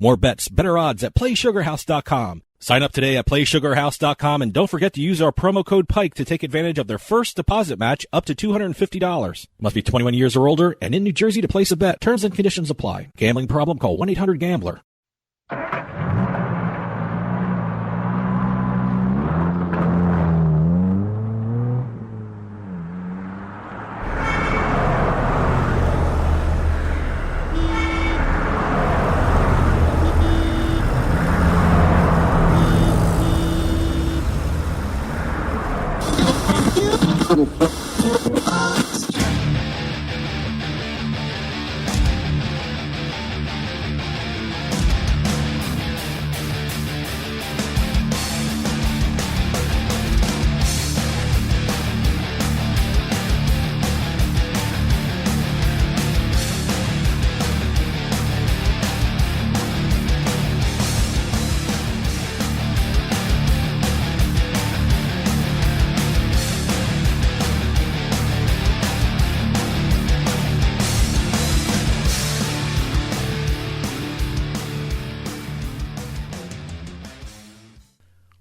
More bets, better odds at PlaySugarHouse.com. Sign up today at PlaySugarHouse.com and don't forget to use our promo code PIKE to take advantage of their first deposit match up to $250. Must be 21 years or older and in New Jersey to place a bet. Terms and conditions apply. Gambling problem? Call 1-800-GAMBLER.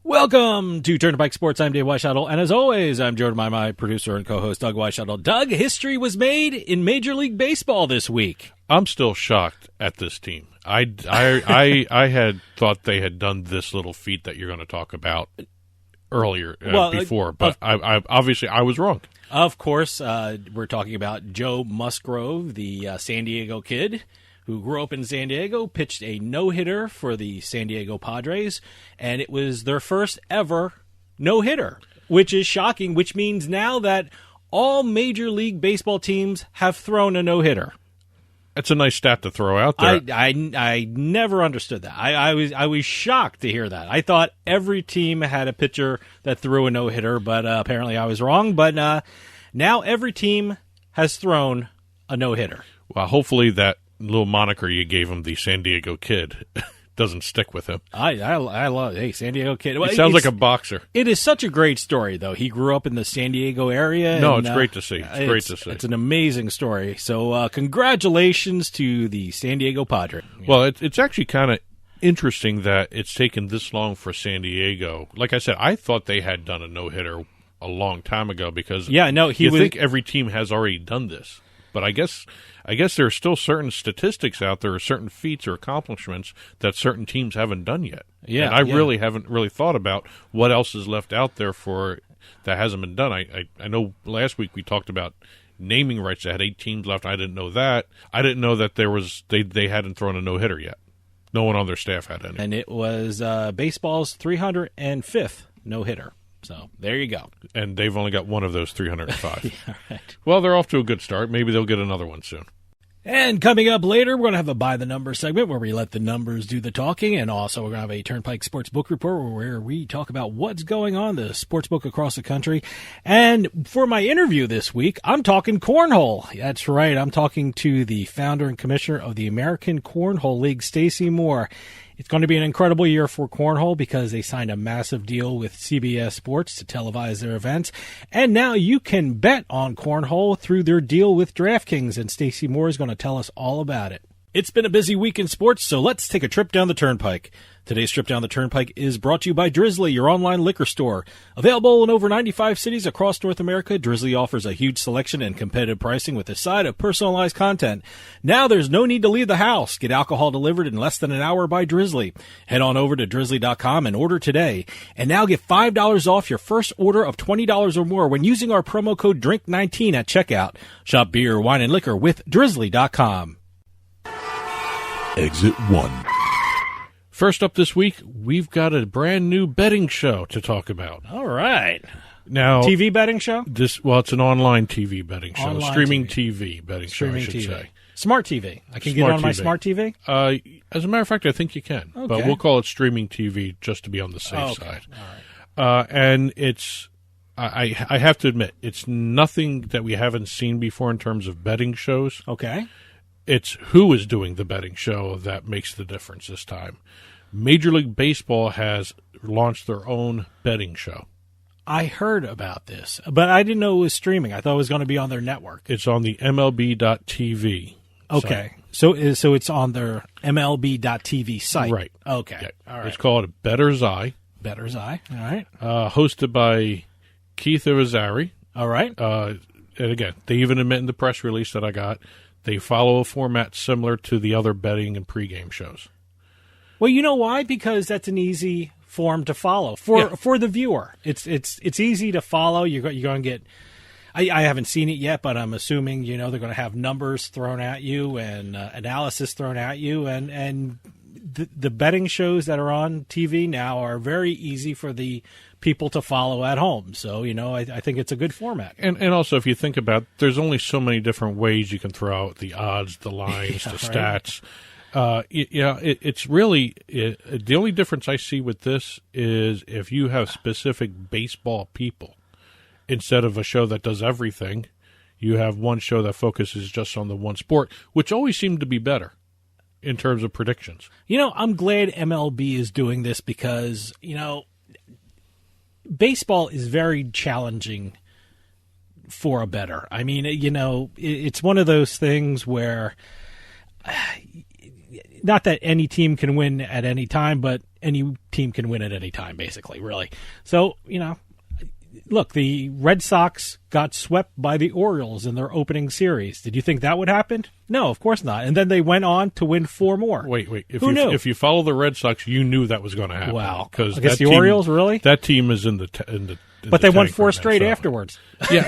Welcome to Turnpike Sports. I'm Dave Weishuttle, and as always, I'm joined by my producer and co-host, Doug Weishuttle. Doug, history was made in Major League Baseball this week. I'm still shocked at this team. I had thought they had done this little feat that you're going to talk about earlier before, but I obviously I was wrong. Of course, we're talking about Joe Musgrove, the San Diego kid who grew up in San Diego, pitched a no-hitter for the San Diego Padres, and it was their first ever no-hitter, which is shocking, which means now that all Major League Baseball teams have thrown a no-hitter. That's a nice stat to throw out there. I never understood that. I was shocked to hear that. I thought every team had a pitcher that threw a no-hitter, but apparently I was wrong. But now every team has thrown a no-hitter. Well, hopefully that little moniker you gave him, the San Diego Kid, doesn't stick with him. I love San Diego Kid. He sounds like a boxer. It is such a great story, though. He grew up in the San Diego area. No, it's great to see. It's an amazing story. So congratulations to the San Diego Padres. Well, it's actually kind of interesting that it's taken this long for San Diego. Like I said, I thought they had done a no-hitter a long time ago because you think every team has already done this. But I guess there are still certain statistics out there, or certain feats or accomplishments that certain teams haven't done yet. Yeah, and I really haven't thought about what else is left out there for that hasn't been done. I know last week we talked about naming rights that had 8 teams left. I didn't know that. I didn't know that they hadn't thrown a no-hitter yet. No one on their staff had any. And it was baseball's 305th no-hitter. So there you go. And they've only got one of those 305. Yeah, right. Well, they're off to a good start. Maybe they'll get another one soon. And coming up later, we're going to have a By the Numbers segment where we let the numbers do the talking. And also we're going to have a Turnpike Sports Book Report where we talk about what's going on the sports book across the country. And for my interview this week, I'm talking cornhole. That's right. I'm talking to the founder and commissioner of the American Cornhole League, Stacey Moore. It's going to be an incredible year for cornhole because they signed a massive deal with CBS Sports to televise their events. And now you can bet on cornhole through their deal with Draftkings, and Stacey Moore is going to tell us all about it. It's been a busy week in sports, so let's take a trip down the Turnpike. Today's trip down the Turnpike is brought to you by Drizzly, your online liquor store. Available in over 95 cities across North America, Drizzly offers a huge selection and competitive pricing with a side of personalized content. Now there's no need to leave the house. Get alcohol delivered in less than an hour by Drizzly. Head on over to Drizzly.com and order today. And now get $5 off your first order of $20 or more when using our promo code DRINK19 at checkout. Shop beer, wine, and liquor with Drizzly.com. Exit 1. First up this week, we've got a brand new betting show to talk about. All right. Now, TV betting show? It's an online TV betting show. Online streaming TV. betting Streaming show, I should TV. say. Smart TV. I can get it on my smart TV? As a matter of fact, I think you can. Okay. But we'll call it streaming TV just to be on the safe side. All right. And it's, I have to admit, it's nothing that we haven't seen before in terms of betting shows. Okay. It's who is doing the betting show that makes the difference this time. Major League Baseball has launched their own betting show. I heard about this, but I didn't know it was streaming. I thought it was going to be on their network. It's on the MLB.TV. Okay. So it's on their MLB.TV site. Right. Okay. Yeah. All right. It's called Bettor's Eye. Bettor's Eye. All right. Hosted by Keith Irizarry. All right. And again, they even admit in the press release that I got, they follow a format similar to the other betting and pregame shows. Well, you know why? Because that's an easy form to follow for the viewer. It's easy to follow. You're going to get. I haven't seen it yet, but I'm assuming they're going to have numbers thrown at you and analysis thrown at you, and the betting shows that are on TV now are very easy for the people to follow at home. So I think it's a good format. And also, if you think about it, there's only so many different ways you can throw out the odds, the lines, the stats. It's really the only difference I see with this is if you have specific baseball people. Instead of a show that does everything, you have one show that focuses just on the one sport, which always seemed to be better in terms of predictions. I'm glad MLB is doing this because, baseball is very challenging for a bettor. I mean, it's one of those things where not that any team can win at any time, but any team can win at any time, basically, really. So, look, the Red Sox got swept by the Orioles in their opening series. Did you think that would happen? No, of course not. And then they went on to win 4 more. Wait. Who knew? If you follow the Red Sox, you knew that was going to happen. Wow. Because the Orioles, really? That team is in the but they won 4 straight afterwards. Yeah,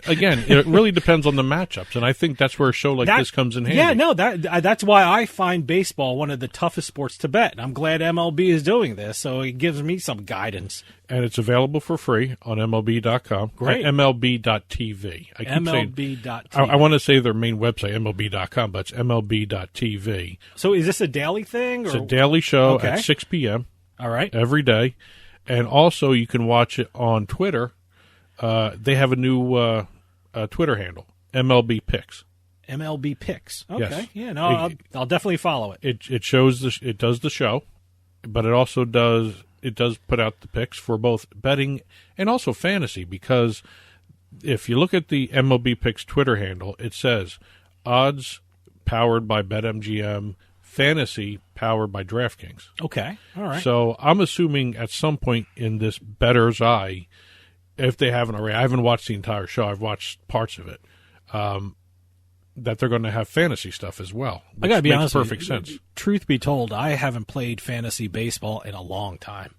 again, it really depends on the matchups, and I think that's where a show like this comes in handy. Yeah, no, that's why I find baseball one of the toughest sports to bet. And I'm glad MLB is doing this, so it gives me some guidance. And it's available for free on MLB.com. Great. MLB.TV. MLB.TV. I want to say their main website, MLB.com, but it's MLB.TV. So is this a daily thing? It's a daily show at 6 p.m. All right. Every day. And also you can watch it on Twitter. They have a new Twitter handle, MLB Picks. MLB Picks. Okay. Yes. Yeah, no, I'll definitely follow it. It shows it does the show, but it also does put out the picks for both betting and also fantasy, because if you look at the MLB Picks Twitter handle, it says odds powered by BetMGM, fantasy powered by Draftkings. Okay. All right. So I'm assuming at some point in this Bettor's Eye, if they haven't already, I haven't watched the entire show, I've watched parts of it, that they're going to have fantasy stuff as well. I got to be honest, perfect sense. Truth be told, I haven't played fantasy baseball in a long time.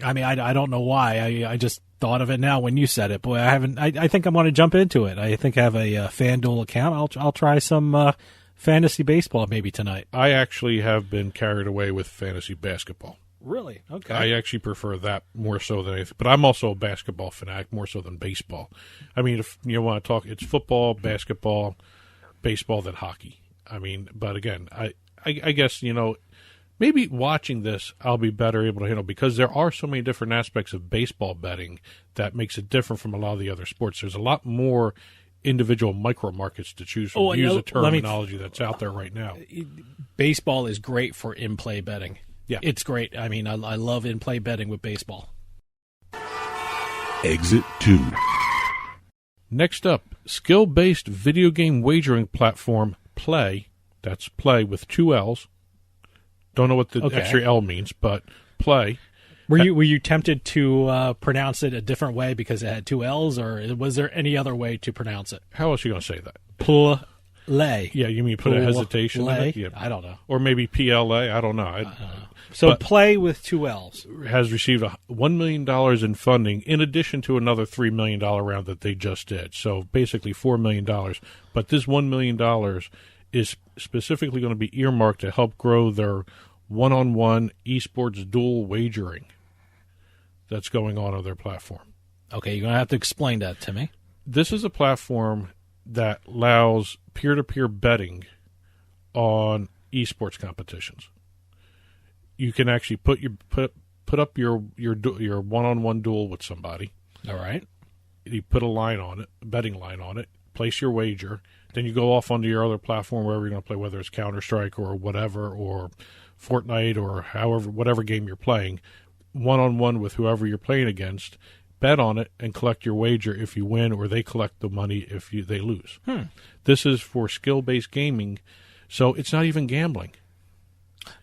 I mean, I don't know why. I just thought of it now when you said it. Boy, I haven't. I think I'm going to jump into it. I think I have a FanDuel account. I'll try some fantasy baseball maybe tonight. I actually have been carried away with fantasy basketball. Really? Okay. I actually prefer that more so than anything. But I'm also a basketball fanatic more so than baseball. I mean, if you want to talk, it's football, basketball, baseball, then hockey. I mean, but again, I guess, maybe watching this I'll be better able to handle, because there are so many different aspects of baseball betting that makes it different from a lot of the other sports. There's a lot more individual micro markets to choose from. Use a terminology that's out there right now. Baseball is great for in-play betting. Yeah. It's great. I mean, I love in-play betting with baseball. Exit 2. Next up, skill-based video game wagering platform Play. That's Play with 2 L's. Don't know what the extra L means, but Play. Were you tempted to pronounce it a different way because it had 2 L's, or was there any other way to pronounce it? How else are you going to say that? Play. Yeah, you mean put a hesitation in it? Yeah. I don't know. Or maybe PLA? I don't know. So Play with 2 L's. Has received $1 million in funding in addition to another $3 million round that they just did. So basically $4 million. But this $1 million is specifically going to be earmarked to help grow their one-on-one eSports dual wagering that's going on their platform. Okay, you're going to have to explain that to me. This is a platform that allows peer-to-peer betting on eSports competitions. You can actually put up your one-on-one duel with somebody. All right. You put a line on it, a betting line on it, place your wager, then you go off onto your other platform wherever you're going to play, whether it's Counter-Strike or whatever, or Fortnite or whatever game you're playing, one-on-one with whoever you're playing against, bet on it, and collect your wager if you win, or they collect the money if they lose. This is for skill-based gaming So it's not even gambling.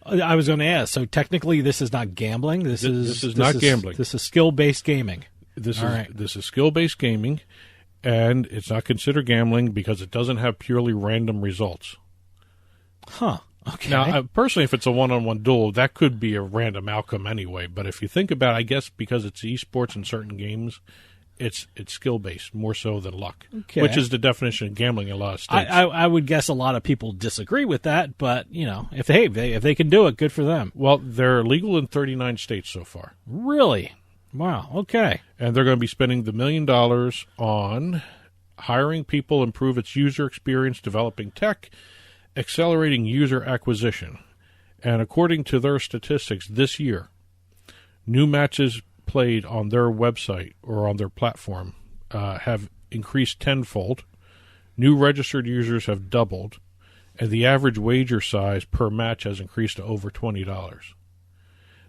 I was going to ask. So technically, this is not gambling. This is not gambling. This is skill-based gaming. This is skill-based gaming, and it's not considered gambling because it doesn't have purely random results. Huh. Okay. Now, personally, if it's a one-on-one duel, that could be a random outcome anyway. But if you think about it, I guess because it's esports in certain games, it's skill-based more so than luck, which is the definition of gambling in a lot of states. I would guess a lot of people disagree with that, but, if they can do it, good for them. Well, they're legal in 39 states so far. Really? Wow, okay. And they're going to be spending the $1 million on hiring people, improve its user experience, developing tech, accelerating user acquisition. And according to their statistics this year, new matches played on their website or on their platform have increased tenfold. New registered users have doubled, and the average wager size per match has increased to over $20.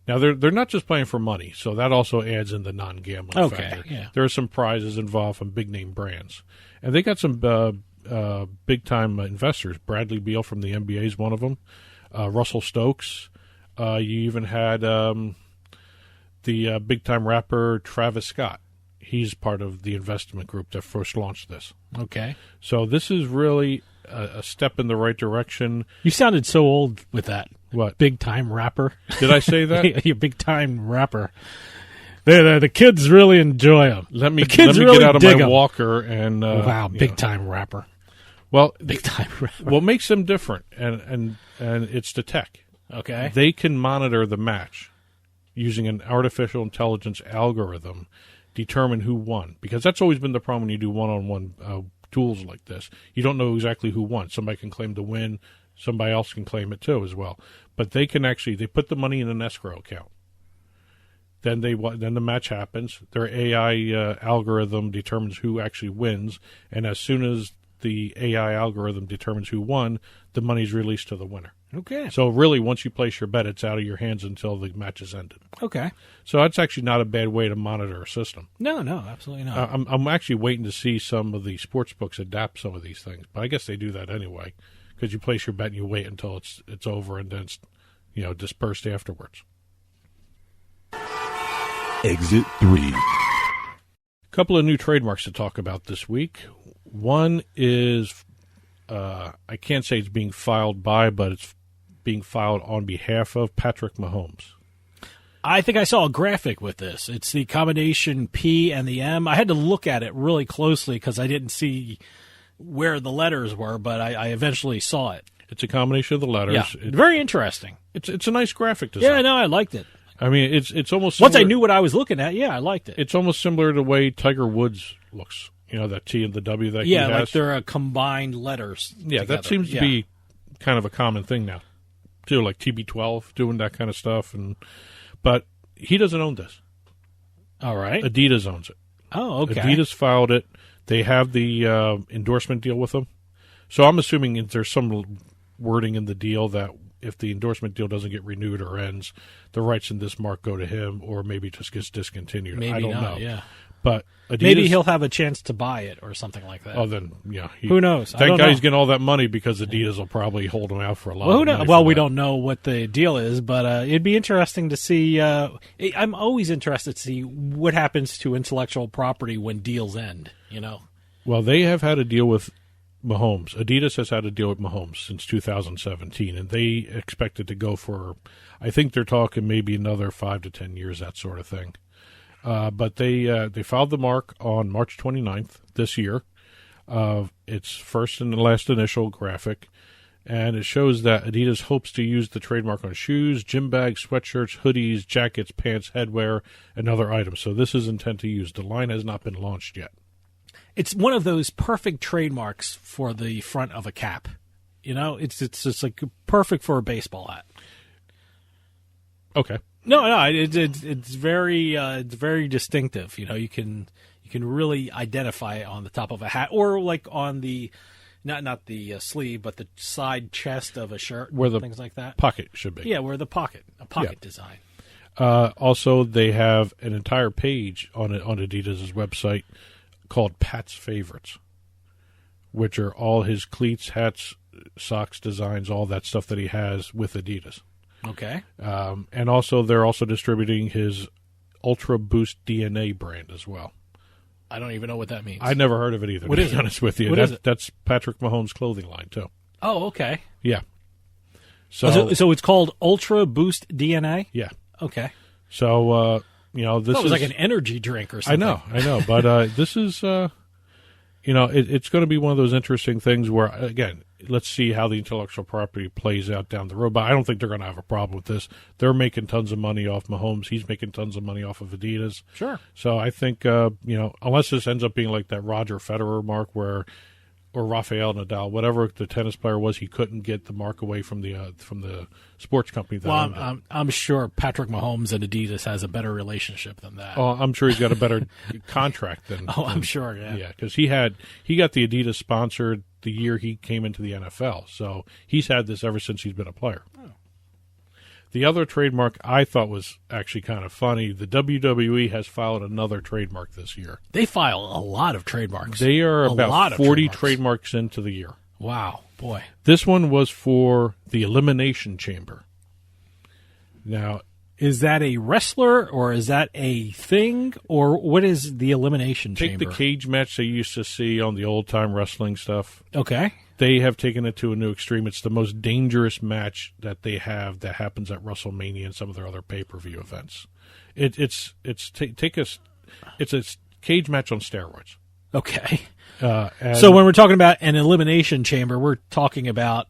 Now, they're not just playing for money, so that also adds in the non-gambling factor. Yeah. There are some prizes involved from big-name brands. And they got some big-time investors. Bradley Beal from the NBA is one of them. Russell Stokes. You even had the big-time rapper Travis Scott. He's part of the investment group that first launched this. Okay. So this is really a step in the right direction. You sounded so old with that. What? Big-time rapper. Did I say that? You're big-time rapper. The kids really enjoy them. Let me really get out of my walker and... wow, big-time rapper. Well, big-time rapper. What makes them different, and it's the tech. Okay. They can monitor the match using an artificial intelligence algorithm, determine who won. Because that's always been the problem when you do one-on-one duels like this. You don't know exactly who won. Somebody can claim to win. Somebody else can claim it too as well. But they can they put the money in an escrow account. Then the match happens. Their AI algorithm determines who actually wins, and as soon as the AI algorithm determines who won, the money's released to the winner. Okay. So really, once you place your bet, it's out of your hands until the match is ended. Okay. So that's actually not a bad way to monitor a system. No, absolutely not. I'm actually waiting to see some of the sports books adapt some of these things, but I guess they do that anyway, because you place your bet and you wait until it's over and then it's dispersed afterwards. Exit 3. Couple of new trademarks to talk about this week. One is, I can't say it's being filed by, but it's being filed on behalf of Patrick Mahomes. I think I saw a graphic with this. It's the combination P and the M. I had to look at it really closely because I didn't see where the letters were, but I eventually saw it. It's a combination of the letters. Yeah, very interesting. It's a nice graphic design. Yeah, no, I liked it. I mean, it's almost similar. Once I knew what I was looking at, yeah, I liked it. It's almost similar to the way Tiger Woods looks. That T and the W that he has. Yeah, like they're combined letters. Yeah, together. That seems to be kind of a common thing now, too, like TB12 doing that kind of stuff. But he doesn't own this. All right. Adidas owns it. Oh, okay. Adidas filed it. They have the endorsement deal with them. So I'm assuming there's some wording in the deal that if the endorsement deal doesn't get renewed or ends, the rights in this mark go to him, or maybe just gets discontinued. Maybe I don't not, know. Yeah. But Adidas, maybe he'll have a chance to buy it or something like that. Oh, then, yeah. Who knows? Thank God he's getting all that money because Adidas will probably hold him out for a lot of money. Well, we don't know what the deal is, but it'd be interesting to see. I'm always interested to see what happens to intellectual property when deals end, Well, they have had a deal with Mahomes. Adidas has had a deal with Mahomes since 2017, and they expect it to go for, I think they're talking maybe another 5 to 10 years, that sort of thing. But they filed the mark on March 29th this year. It's first and last initial graphic, and it shows that Adidas hopes to use the trademark on shoes, gym bags, sweatshirts, hoodies, jackets, pants, headwear, and other items. So this is intent to use. The line has not been launched yet. It's one of those perfect trademarks for the front of a cap. It's just like perfect for a baseball hat. Okay. No, it's very distinctive. You can really identify it on the top of a hat, or like on the not the sleeve, but the side chest of a shirt, where the things like that. Pocket should be. Yeah, where the pocket design. Also, they have an entire page on Adidas' website called Pat's Favorites, which are all his cleats, hats, socks designs, all that stuff that he has with Adidas. Okay. And also, they're also distributing his Ultra Boost DNA brand as well. I don't even know what that means. I never heard of it either, what to is be honest with you. What is it? That's Patrick Mahomes' clothing line, too. Oh, okay. Yeah. So it's called Ultra Boost DNA? Yeah. Okay. So, this was like an energy drink or something. I know. But this is, it's going to be one of those interesting things where, again, let's see how the intellectual property plays out down the road. But I don't think they're going to have a problem with this. They're making tons of money off Mahomes. He's making tons of money off of Adidas. Sure. So I think, unless this ends up being like that Roger Federer mark or Rafael Nadal, whatever the tennis player was, he couldn't get the mark away from the sports company. I'm sure Patrick Mahomes and Adidas has a better relationship than that. Oh, I'm sure he's got a better contract than. I'm sure. Yeah. Yeah, because he got the Adidas sponsored the year he came into the NFL, so he's had this ever since he's been a player. Oh. The other trademark I thought was actually kind of funny. The WWE has filed another trademark this year. They file a lot of trademarks. They are about 40 trademarks into the year. Wow, boy. This one was for the Elimination Chamber. Now, is that a wrestler or is that a thing or what is the Elimination Chamber? Take the cage match they used to see on the old-time wrestling stuff. Okay. They have taken it to a new extreme. It's the most dangerous match that they have that happens at WrestleMania and some of their other pay-per-view events. It's a cage match on steroids. Okay. So when we're talking about an elimination chamber, we're talking about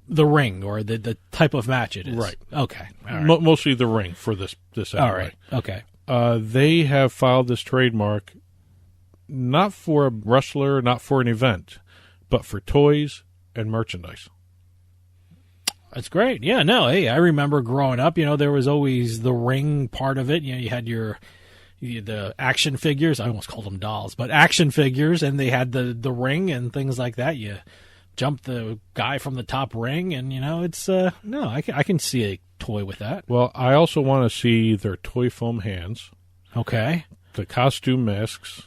the ring or the type of match it is. Right. Okay. All right. Mostly the ring for this anyway. All right. Okay. They have filed this trademark not for a wrestler, not for an event, but for toys and merchandise. That's great. Yeah, no, hey, I remember growing up, there was always the ring part of it. You had the action figures. I almost called them dolls, but action figures, and they had the ring and things like that. You jump the guy from the top ring, and, it's, no, I can see a toy with that. Well, I also want to see their toy foam hands. Okay. The costume masks,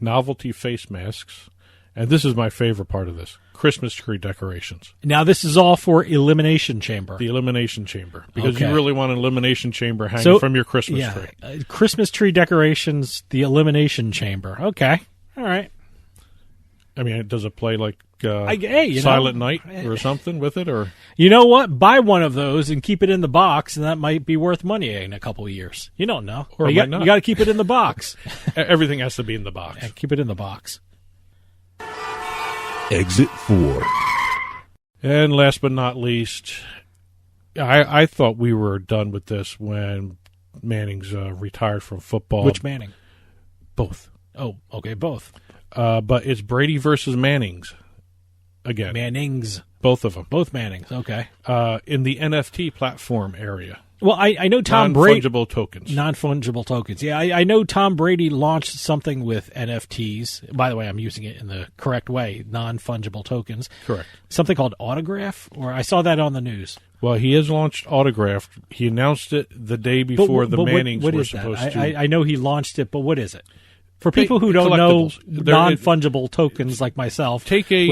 novelty face masks, and this is my favorite part of this, Christmas tree decorations. Now, this is all for Elimination Chamber. The Elimination Chamber. Because you really want an Elimination Chamber hanging from your Christmas tree. Christmas tree decorations, the Elimination Chamber. Okay. All right. I mean, does it play like Silent Night or something with it? Or you know what? Buy one of those and keep it in the box, and that might be worth money in a couple of years. You don't know. Or you got to keep it in the box. Everything has to be in the box. Yeah, keep it in the box. Exit 4. And last but not least, I thought we were done with this when Mannings retired from football. Which Manning? Both. Oh, okay, both. But it's Brady versus Mannings again. Mannings. Both of them. Both Mannings, okay. In the NFT platform area. Well, I know Tom Brady. Non-fungible tokens. Non-fungible tokens. Yeah, I know Tom Brady launched something with NFTs. By the way, I'm using it in the correct way. Non-fungible tokens. Correct. Something called Autograph, or I saw that on the news. Well, he has launched Autograph. He announced it the day before the Mannings were supposed to. I know he launched it, but what is it? For people who don't know non-fungible tokens like myself, take a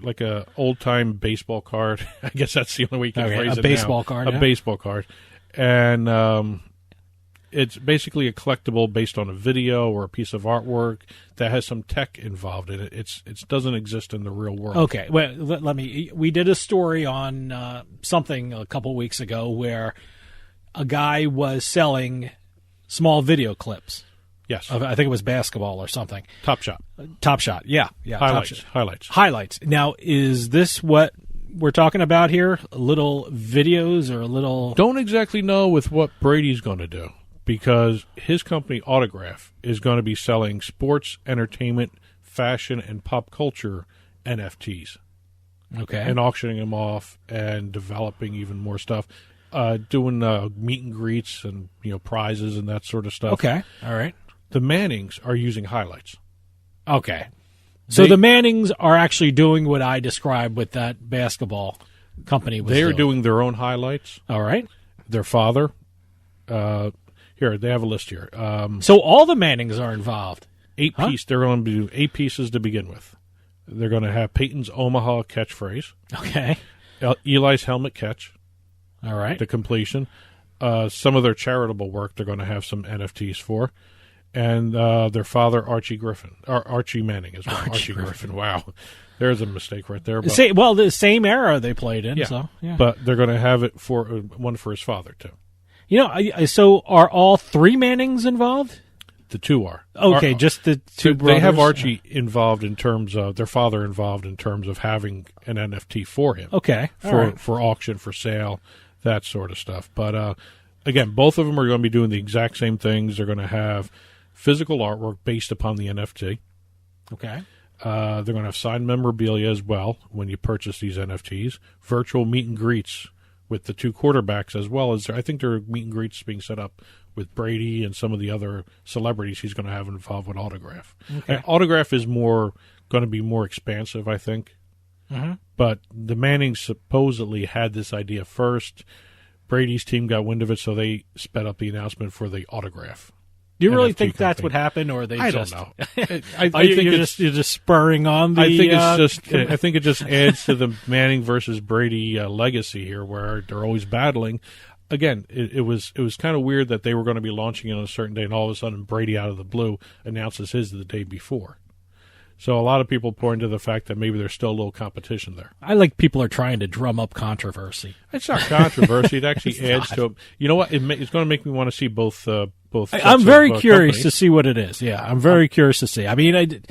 like a old time baseball card. I guess that's the only way you can phrase it. A baseball card, a baseball card, and it's basically a collectible based on a video or a piece of artwork that has some tech involved in it. It doesn't exist in the real world. Okay, well, let me. We did a story on something a couple weeks ago where a guy was selling small video clips. Yes. I think it was basketball or something. Top Shot. Yeah. Highlights. Now, is this what we're talking about here? Little videos or a little... Don't exactly know with what Brady's going to do because his company, Autograph, is going to be selling sports, entertainment, fashion, and pop culture NFTs. Okay. And auctioning them off and developing even more stuff. Doing meet and greets and prizes and that sort of stuff. Okay. All right. The Mannings are using highlights. Okay. So the Mannings are actually doing what I described with that basketball company was They are doing their own highlights. All right. Their father. Here, they have a list here. So all the Mannings are involved. 8 pieces. They're going to do 8 pieces to begin with. They're going to have Peyton's Omaha catchphrase. Okay. Eli's helmet catch. All right. The completion. Some of their charitable work they're going to have some NFTs for. And their father, Archie Manning as well. Archie Griffin. Wow. There's a mistake right there. But, the same era they played in. Yeah. So, yeah. But they're going to have it for one for his father, too. So are all three Mannings involved? The two are. Okay, just the two brothers? They have Archie involved in terms of, their father involved in terms of having an NFT for him. Okay. For auction, for sale, that sort of stuff. But, again, both of them are going to be doing the exact same things. They're going to have physical artwork based upon the NFT. Okay. They're going to have signed memorabilia as well when you purchase these NFTs. Virtual meet and greets with the two quarterbacks, as well as I think there are meet and greets being set up with Brady and some of the other celebrities he's going to have involved with Autograph. Okay. And Autograph is going to be more expansive, I think. Mm-hmm. But the Mannings supposedly had this idea first. Brady's team got wind of it, so they sped up the announcement for the Autograph. Do you really NFT think that's company. what happened, or they I just? Don't know. I think you're just spurring on the. I think it just adds to the Manning versus Brady legacy here, where they're always battling. Again, it was kind of weird that they were going to be launching it on a certain day, and all of a sudden Brady out of the blue announces his the day before. So a lot of people point to the fact that maybe there's still a little competition there. I like people are trying to drum up controversy. It's not controversy. It actually adds to it. You know what? It's going to make me want to see both. I'm very curious to see what it is. Yeah, I'm very curious to see. I mean,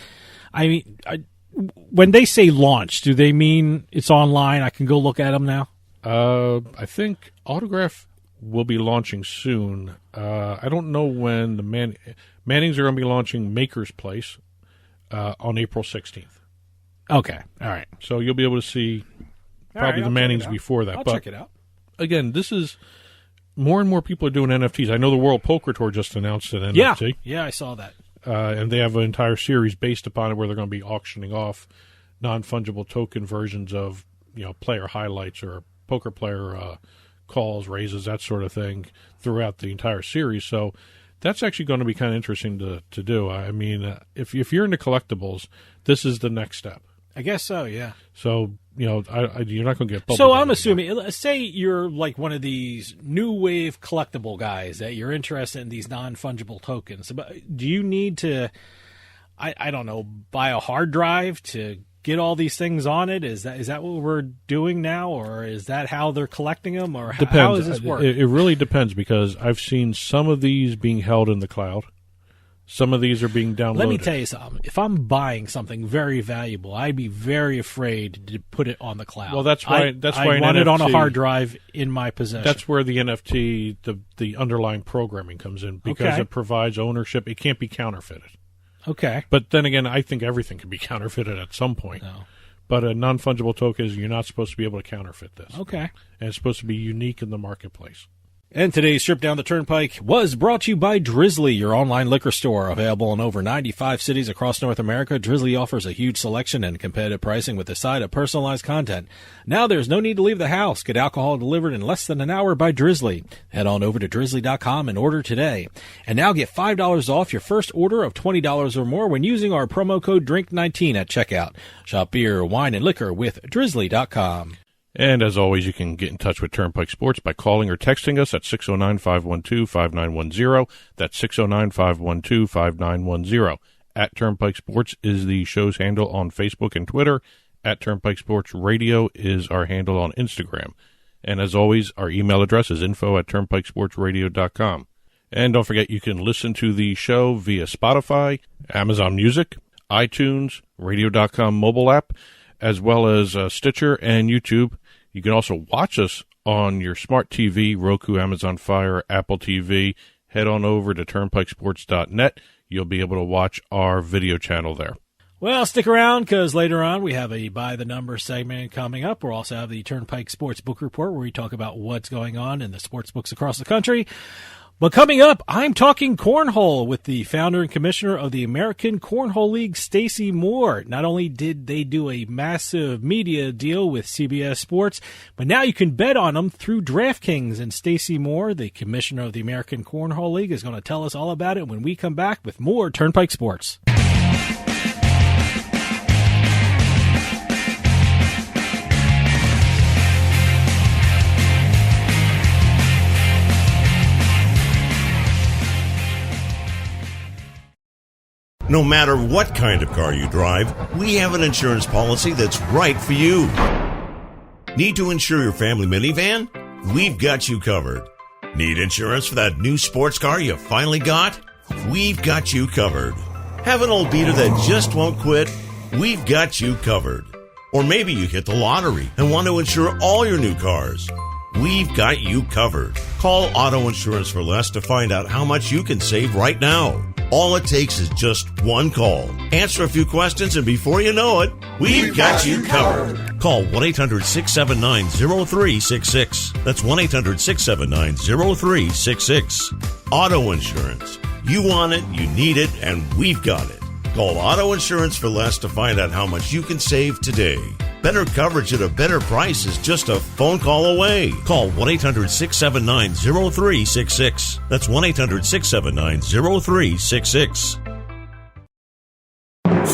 when they say launch, do they mean it's online? I can go look at them now. I think Autograph will be launching soon. I don't know when the Mannings are going to be launching Maker's Place on April 16th. Okay, all right. So you'll be able to see probably the Mannings before that. I'll check it out. Again, this is more and more people are doing NFTs. I know the World Poker Tour just announced an NFT. Yeah, I saw that. And they have an entire series based upon it where they're going to be auctioning off non-fungible token versions of player highlights or poker player calls, raises, that sort of thing throughout the entire series. So that's actually going to be kind of interesting to do. I mean, if you're into collectibles, this is the next step. I guess so, yeah. So, you're not going to get bubbled. So I'm assuming, let's say you're like one of these new wave collectible guys that you're interested in these non-fungible tokens. Do you need to, I don't know, buy a hard drive to get all these things on it? Is that what we're doing now, or is that how they're collecting them, or how does this work? It really depends, because I've seen some of these being held in the cloud. Some of these are being downloaded. Let me tell you something. If I'm buying something very valuable, I'd be very afraid to put it on the cloud. Well, that's why I want it on a hard drive in my possession. That's where the NFT, the underlying programming comes in, because it provides ownership. It can't be counterfeited. Okay. But then again, I think everything can be counterfeited at some point. No. But a non-fungible token is you're not supposed to be able to counterfeit this. Okay. And it's supposed to be unique in the marketplace. And today's trip down the Turnpike was brought to you by Drizzly, your online liquor store. Available in over 95 cities across North America, Drizzly offers a huge selection and competitive pricing with a side of personalized content. Now there's no need to leave the house. Get alcohol delivered in less than an hour by Drizzly. Head on over to drizzly.com and order today. And now get $5 off your first order of $20 or more when using our promo code DRINK19 at checkout. Shop beer, wine, and liquor with drizzly.com. And as always, you can get in touch with Turnpike Sports by calling or texting us at 609-512-5910. That's 609-512-5910. At Turnpike Sports is the show's handle on Facebook and Twitter. At Turnpike Sports Radio is our handle on Instagram. And as always, our email address is info@turnpikesportsradio.com. And don't forget, you can listen to the show via Spotify, Amazon Music, iTunes, radio.com mobile app, as well as Stitcher and YouTube. You can also watch us on your smart TV, Roku, Amazon Fire, Apple TV. Head on over to turnpikesports.net. You'll be able to watch our video channel there. Well, stick around, because later on we have a By the Number segment coming up. We'll also have the Turnpike Sports Book Report, where we talk about what's going on in the sports books across the country. But coming up, I'm talking cornhole with the founder and commissioner of the American Cornhole League, Stacey Moore. Not only did they do a massive media deal with CBS Sports, but now you can bet on them through Draftkings. And Stacey Moore, the commissioner of the American Cornhole League, is going to tell us all about it when we come back with more Turnpike Sports. No matter what kind of car you drive, we have an insurance policy that's right for you. Need to insure your family minivan? We've got you covered. Need insurance for that new sports car you finally got? We've got you covered. Have an old beater that just won't quit? We've got you covered. Or maybe you hit the lottery and want to insure all your new cars. We've got you covered. Call Auto Insurance for Less to find out how much you can save right now. All it takes is just one call. Answer a few questions, and before you know it, we've got you covered. Call 1-800-679-0366. That's 1-800-679-0366. Auto Insurance. You want it, you need it, and we've got it. Call Auto Insurance for Less to find out how much you can save today. Better coverage at a better price is just a phone call away. Call 1-800-679-0366. That's 1-800-679-0366.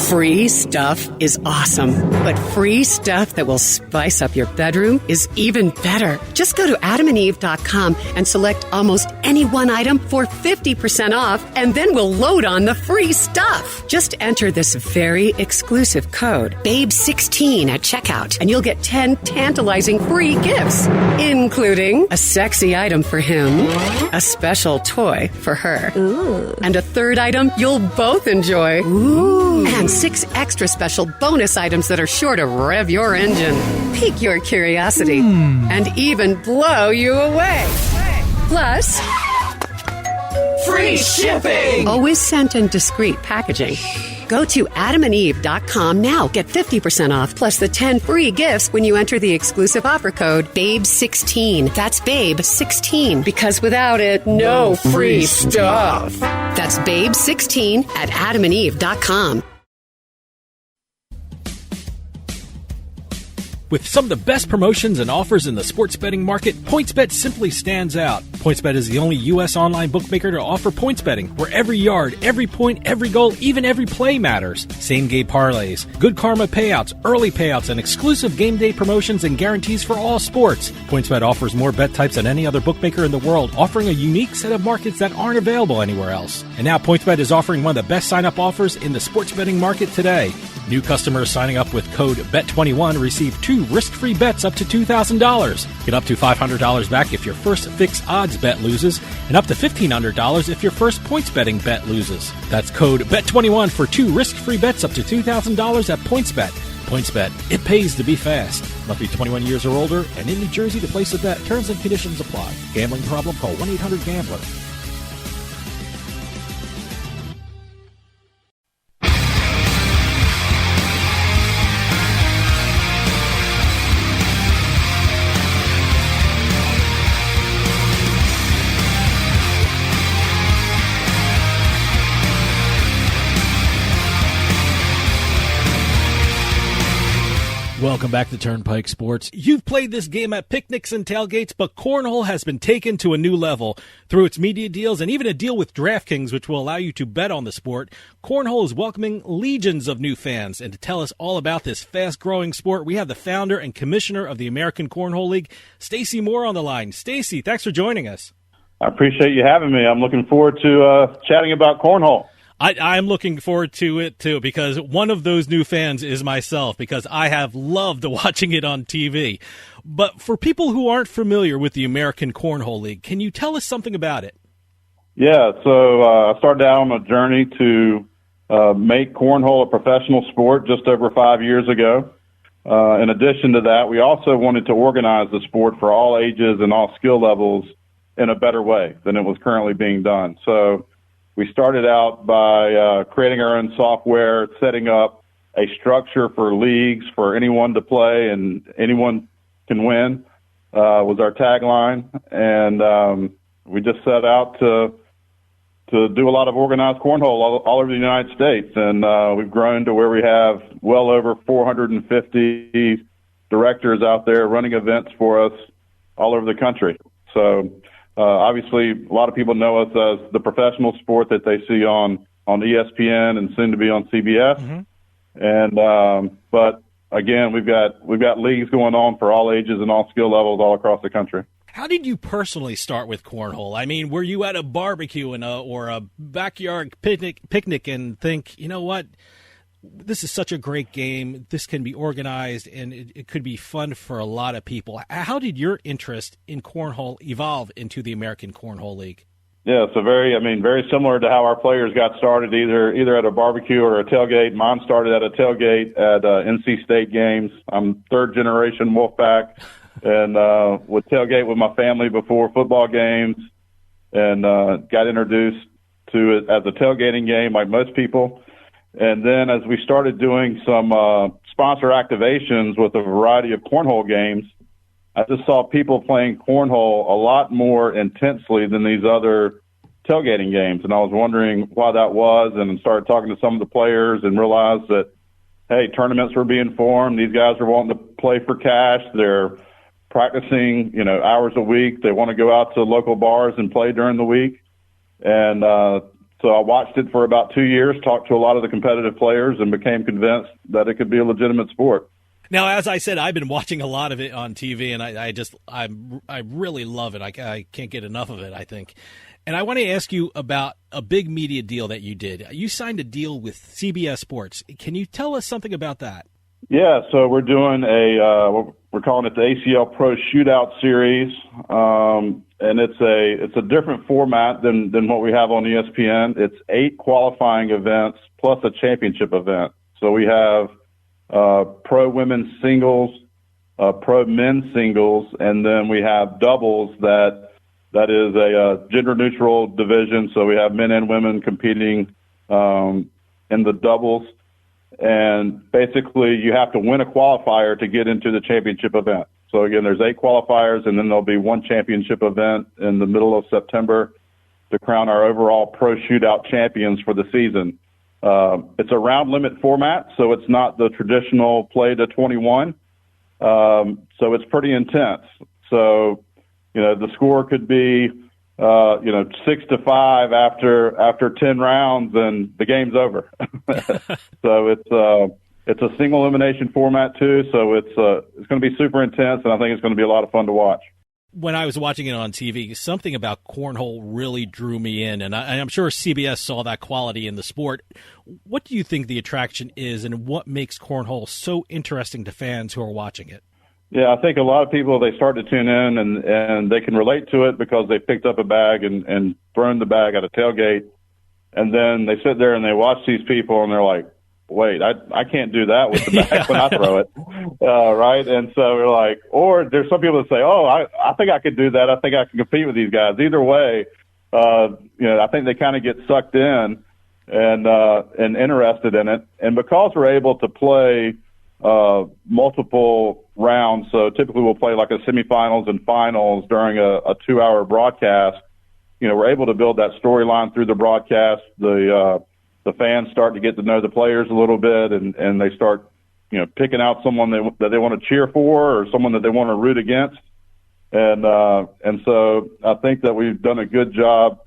Free stuff is awesome, but free stuff that will spice up your bedroom is even better. Just go to adamandeve.com and select almost any one item for 50% off, and then we'll load on the free stuff. Just enter this very exclusive code, BABE16 at checkout, and you'll get 10 tantalizing free gifts, including a sexy item for him, a special toy for her, and a third item you'll both enjoy. And 6 extra special bonus items that are sure to rev your engine, pique your curiosity, and even blow you away. Plus, free shipping! Always sent in discreet packaging. Go to adamandeve.com now. Get 50% off plus the 10 free gifts when you enter the exclusive offer code BABE16. That's BABE16, because without it, no free stuff. That's BABE16 at adamandeve.com. With some of the best promotions and offers in the sports betting market, PointsBet simply stands out. PointsBet is the only U.S. online bookmaker to offer points betting, where every yard, every point, every goal, even every play matters. Same-game parlays, good karma payouts, early payouts, and exclusive game day promotions and guarantees for all sports. PointsBet offers more bet types than any other bookmaker in the world, offering a unique set of markets that aren't available anywhere else. And now PointsBet is offering one of the best sign-up offers in the sports betting market today. New customers signing up with code BET21 receive 2 risk-free bets up to $2,000. Get up to $500 back if your first fixed odds bet loses, and up to $1,500 if your first points betting bet loses. That's code BET21 for 2 risk-free bets up to $2,000 at PointsBet. PointsBet. It pays to be fast. Must be 21 years or older and in New Jersey to place a bet. Terms and conditions apply. Gambling problem? Call 1-800-GAMBLER. Welcome back to Turnpike Sports. You've played this game at picnics and tailgates, but Cornhole has been taken to a new level. Through its media deals and even a deal with Draftkings, which will allow you to bet on the sport, Cornhole is welcoming legions of new fans. And to tell us all about this fast-growing sport, we have the founder and commissioner of the American Cornhole League, Stacey Moore, on the line. Stacey, thanks for joining us. I appreciate you having me. I'm looking forward to chatting about cornhole. I'm looking forward to it, too, because one of those new fans is myself, because I have loved watching it on TV. But for people who aren't familiar with the American Cornhole League, can you tell us something about it? Yeah, so I started out on a journey to make cornhole a professional sport just over 5 years ago. In addition to that, we also wanted to organize the sport for all ages and all skill levels in a better way than it was currently being done. So we started out by creating our own software, setting up a structure for leagues for anyone to play and anyone can win, was our tagline. And we just set out to do a lot of organized cornhole all over the United States. And we've grown to where we have well over 450 directors out there running events for us all over the country. So obviously, a lot of people know us as the professional sport that they see on ESPN and soon to be on CBS. Mm-hmm. And but again, we've got leagues going on for all ages and all skill levels all across the country. How did you personally start with cornhole? I mean, were you at a barbecue or a backyard picnic and think, you know what, this is such a great game, this can be organized, and it could be fun for a lot of people? How did your interest in cornhole evolve into the American Cornhole League? Yeah, so very similar to how our players got started, either at a barbecue or a tailgate. Mine started at a tailgate at NC State games. I'm third generation Wolfpack, and would tailgate with my family before football games, and got introduced to it as a tailgating game like most people. And then as we started doing some sponsor activations with a variety of cornhole games, I just saw people playing cornhole a lot more intensely than these other tailgating games. And I was wondering why that was, and started talking to some of the players and realized that, hey, tournaments were being formed. These guys are wanting to play for cash. They're practicing, hours a week. They want to go out to local bars and play during the week. And so I watched it for about 2 years, talked to a lot of the competitive players, and became convinced that it could be a legitimate sport. Now, as I said, I've been watching a lot of it on TV, and I really love it. I can't get enough of it, I think. And I want to ask you about a big media deal that you did. You signed a deal with CBS Sports. Can you tell us something about that? Yeah, so we're doing we're calling it the ACL Pro Shootout Series, and it's a different format than what we have on ESPN. It's 8 qualifying events plus a championship event. So we have pro women's singles, pro men's singles, and then we have doubles that is a gender neutral division. So we have men and women competing in the doubles. And basically you have to win a qualifier to get into the championship event. So again, there's 8 qualifiers, and then there'll be one championship event in the middle of September to crown our overall pro shootout champions for the season. It's a round limit format, so it's not the traditional play to 21. So it's pretty intense. So, the score could be, 6-5 after 10 rounds, and the game's over. So it's a single elimination format too. So it's going to be super intense, and I think it's going to be a lot of fun to watch. When I was watching it on TV, something about cornhole really drew me in, and I'm sure CBS saw that quality in the sport. What do you think the attraction is, and what makes cornhole so interesting to fans who are watching it? Yeah, I think a lot of people, they start to tune in and they can relate to it because they picked up a bag and thrown the bag at a tailgate, and then they sit there and they watch these people and they're like, wait, I can't do that with the bag when I throw it, right? And so we're like, or there's some people that say, oh, I think I could do that. I think I can compete with these guys. Either way, I think they kind of get sucked in and interested in it. And because we're able to play multiple rounds, so typically we'll play like a semifinals and finals during a 2-hour broadcast, we're able to build that storyline through the broadcast. The fans start to get to know the players a little bit, and they start, picking out someone that they want to cheer for or someone that they want to root against. And so I think that we've done a good job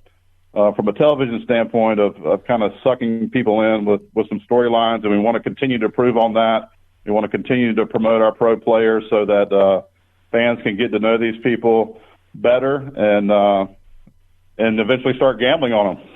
from a television standpoint of kind of sucking people in with some storylines, and we want to continue to improve on that. We want to continue to promote our pro players so that fans can get to know these people better and eventually start gambling on them.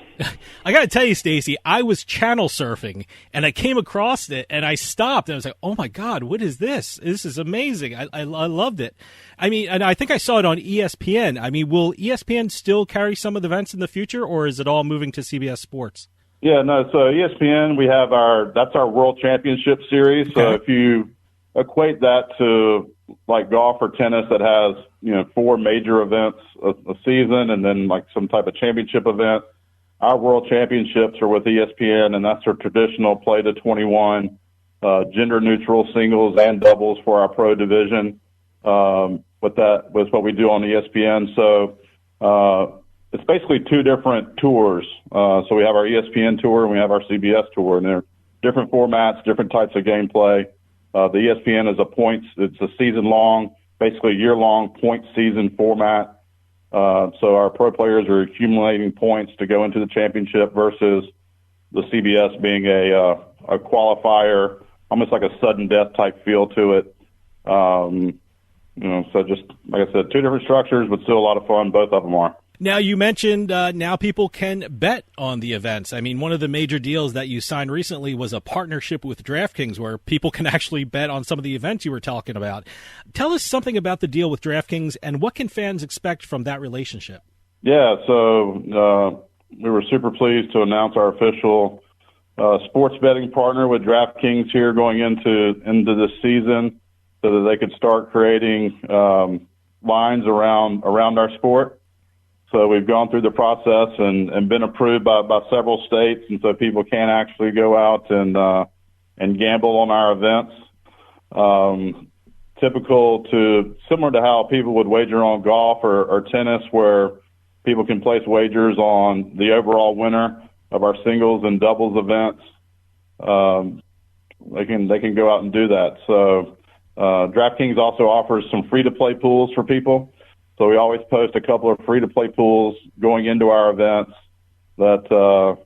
I got to tell you, Stacey, I was channel surfing, and I came across it, and I stopped, and I was like, oh, my God, what is this? This is amazing. I loved it. I mean, and I think I saw it on ESPN. I mean, will ESPN still carry some of the events in the future, or is it all moving to CBS Sports? Yeah, no, so ESPN, we have that's our World Championship Series. Okay. So if you equate that to like golf or tennis that has, 4 major events a season and then like some type of championship event, our World Championships are with ESPN, and that's our traditional play to 21, gender neutral singles and doubles for our pro division. With what we do on ESPN. So, it's basically 2 different tours. So we have our ESPN tour and we have our CBS tour, and they're different formats, different types of gameplay. The ESPN is it's a season-long, basically year-long point season format. So our pro players are accumulating points to go into the championship versus the CBS being a qualifier, almost like a sudden death type feel to it. So just, like I said, two different structures, but still a lot of fun. Both of them are. Now, you mentioned now people can bet on the events. I mean, one of the major deals that you signed recently was a partnership with Draftkings where people can actually bet on some of the events you were talking about. Tell us something about the deal with Draftkings and what can fans expect from that relationship? Yeah, so we were super pleased to announce our official sports betting partner with Draftkings here going into this season so that they could start creating lines around our sport. So we've gone through the process and been approved by several states, and so people can actually go out and gamble on our events. Similar to how people would wager on golf or tennis, where people can place wagers on the overall winner of our singles and doubles events. They can go out and do that. So DraftKings also offers some free-to-play pools for people. So we always post a couple of free-to-play pools going into our events that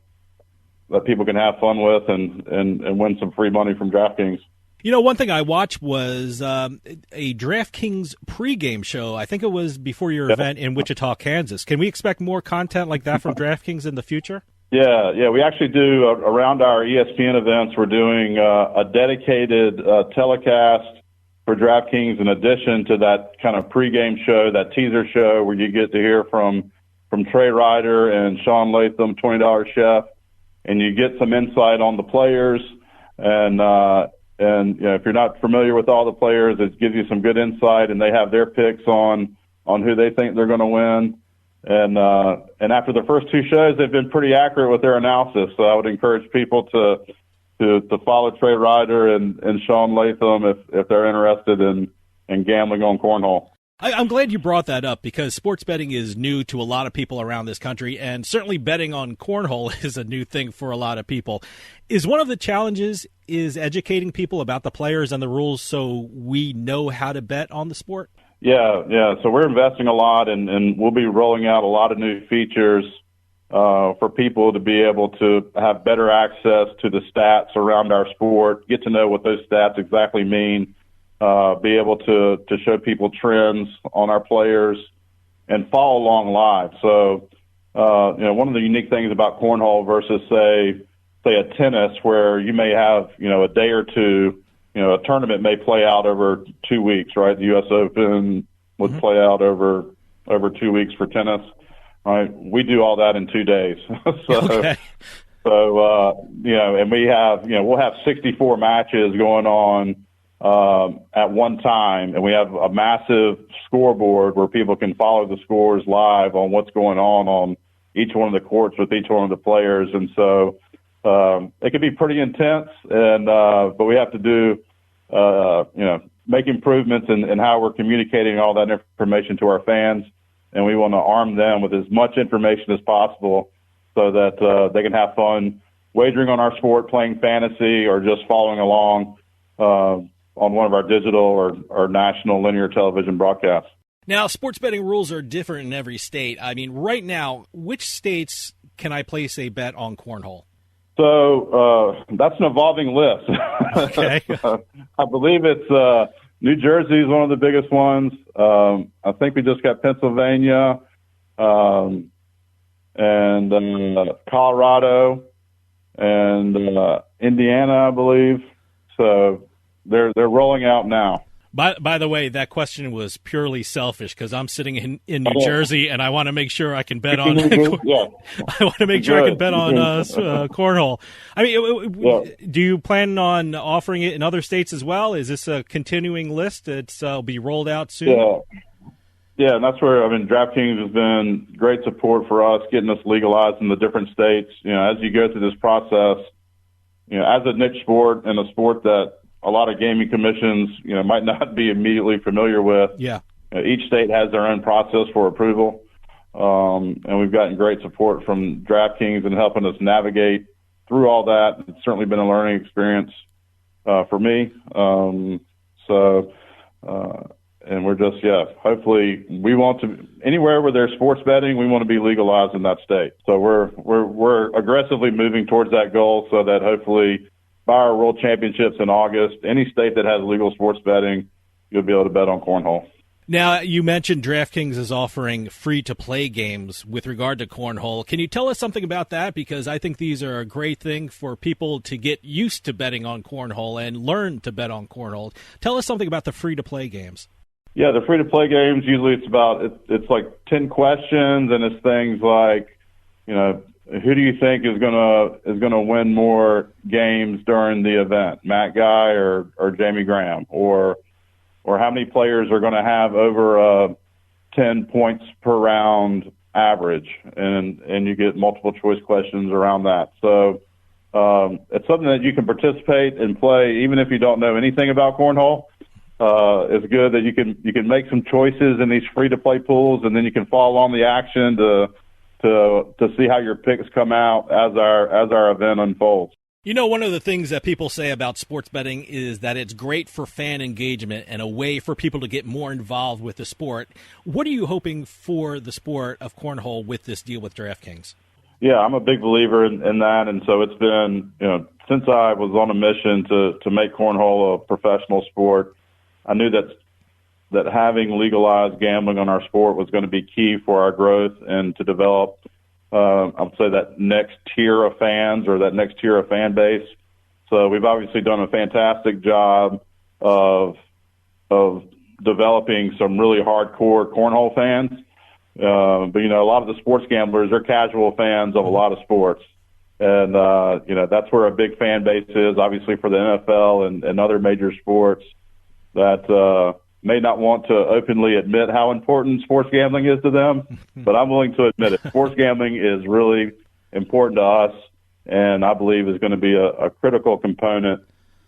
people can have fun with and win some free money from DraftKings. One thing I watched was a DraftKings pregame show. I think it was before your event in Wichita, Kansas. Can we expect more content like that from DraftKings in the future? Yeah. We actually do around our ESPN events. We're doing a dedicated telecast for DraftKings in addition to that kind of pregame show, that teaser show where you get to hear from Trey Ryder and Sean Latham, $20 Chef, and you get some insight on the players. And if you're not familiar with all the players, it gives you some good insight, and they have their picks on who they think they're going to win. And after the first two shows, they've been pretty accurate with their analysis. So I would encourage people to follow Trey Ryder and Sean Latham if they're interested in gambling on cornhole. I'm glad you brought that up because sports betting is new to a lot of people around this country, and certainly betting on cornhole is a new thing for a lot of people. Is one of the challenges is educating people about the players and the rules so we know how to bet on the sport? Yeah. So we're investing a lot, and we'll be rolling out a lot of new features for people to be able to have better access to the stats around our sport, get to know what those stats exactly mean, be able to show people trends on our players, and follow along live. So, one of the unique things about cornhole versus, say a tennis where you may have, a day or two, a tournament may play out over 2 weeks, right? The U.S. Open would play out over 2 weeks for tennis. Right, we do all that in 2 days. Okay. And we have, we'll have 64 matches going on at one time, and we have a massive scoreboard where people can follow the scores live on what's going on each one of the courts with each one of the players, and so it can be pretty intense. And but we have to do, make improvements in how we're communicating all that information to our fans. And we want to arm them with as much information as possible so that they can have fun wagering on our sport, playing fantasy, or just following along on one of our digital or national linear television broadcasts. Now, sports betting rules are different in every state. I mean, right now, which states can I place a bet on cornhole? So that's an evolving list. Okay. I believe it's New Jersey is one of the biggest ones. I think we just got Pennsylvania and Colorado and Indiana, I believe. So they're rolling out now. By the way, that question was purely selfish because I'm sitting in New Jersey and I want to make sure I can bet on. Yeah. I want to make sure I can bet on cornhole. I mean, do you plan on offering it in other states as well? Is this a continuing list that'll be rolled out soon? Yeah, and that's where DraftKings has been great support for us, getting us legalized in the different states. As you go through this process, as a niche sport and a sport that a lot of gaming commissions, might not be immediately familiar with. Yeah. Each state has their own process for approval. And we've gotten great support from DraftKings in helping us navigate through all that. It's certainly been a learning experience for me. And we're just, hopefully we want to, anywhere where there's sports betting, we want to be legalized in that state. So we're aggressively moving towards that goal so that hopefully by our World Championships in August, any state that has legal sports betting, you'll be able to bet on cornhole. Now, you mentioned DraftKings is offering free-to-play games with regard to cornhole. Can you tell us something about that? Because I think these are a great thing for people to get used to betting on cornhole and learn to bet on cornhole. Tell us something about the free-to-play games. Yeah, the free-to-play games, usually it's like 10 questions, and it's things like, who do you think is gonna win more games during the event, Matt Guy or Jamie Graham, or how many players are going to have over 10 points per round average, and you get multiple choice questions around that. So it's something that you can participate and play even if you don't know anything about cornhole. It's good that you can make some choices in these free to play pools, and then you can follow on the action to see how your picks come out as our event unfolds. One of the things that people say about sports betting is that it's great for fan engagement and a way for people to get more involved with the sport. What are you hoping for the sport of cornhole with this deal with DraftKings? Yeah, I'm a big believer in that, and so it's been, since I was on a mission to make cornhole a professional sport, I knew that having legalized gambling on our sport was going to be key for our growth and to develop I would say that next tier of fans or that next tier of fan base. So we've obviously done a fantastic job of developing some really hardcore cornhole fans. But a lot of the sports gamblers are casual fans of a lot of sports. And, that's where a big fan base is, obviously, for the NFL and other major sports that may not want to openly admit how important sports gambling is to them, but I'm willing to admit it. Sports gambling is really important to us, and I believe is going to be a critical component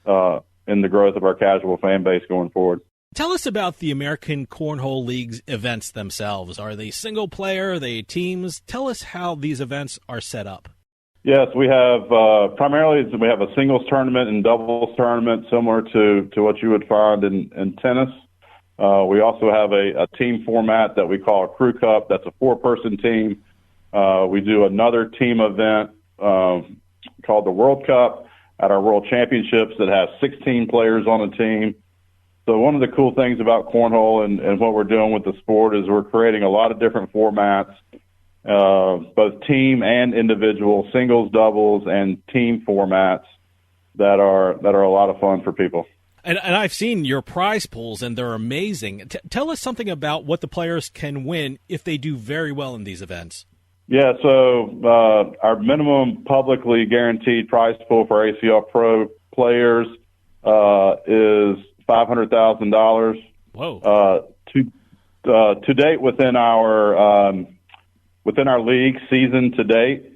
in the growth of our casual fan base going forward. Tell us about the American Cornhole League's events themselves. Are they single player? Are they teams? Tell us how these events are set up. Yes, we have primarily we have a singles tournament and doubles tournament similar to what you would find in tennis. We also have a team format that we call a Crew Cup. That's a 4-person team. We do another team event called the World Cup at our World Championships that has 16 players on a team. So one of the cool things about cornhole and what we're doing with the sport is we're creating a lot of different formats, both team and individual, singles, doubles, and team formats that are a lot of fun for people. And I've seen your prize pools, and they're amazing. Tell us something about what the players can win if they do very well in these events. Yeah, so our minimum publicly guaranteed prize pool for ACL Pro players is $500,000. Whoa! To date, within our league season to date,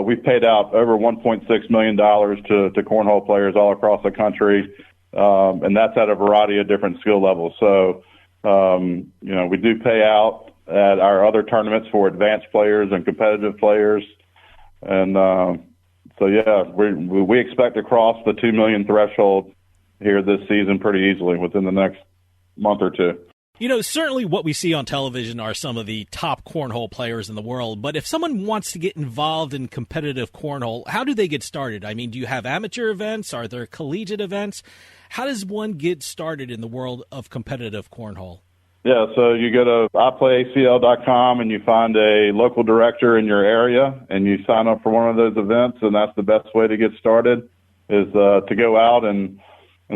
we've paid out over $1.6 million to cornhole players all across the country. And that's at a variety of different skill levels. So, we do pay out at our other tournaments for advanced players and competitive players. And, we expect to cross the 2 million threshold here this season pretty easily within the next month or two. Certainly what we see on television are some of the top cornhole players in the world, but if someone wants to get involved in competitive cornhole, how do they get started? I mean, do you have amateur events? Are there collegiate events? How does one get started in the world of competitive cornhole? Yeah, so you go to iPlayACL.com and you find a local director in your area and you sign up for one of those events, and that's the best way to get started is to go out and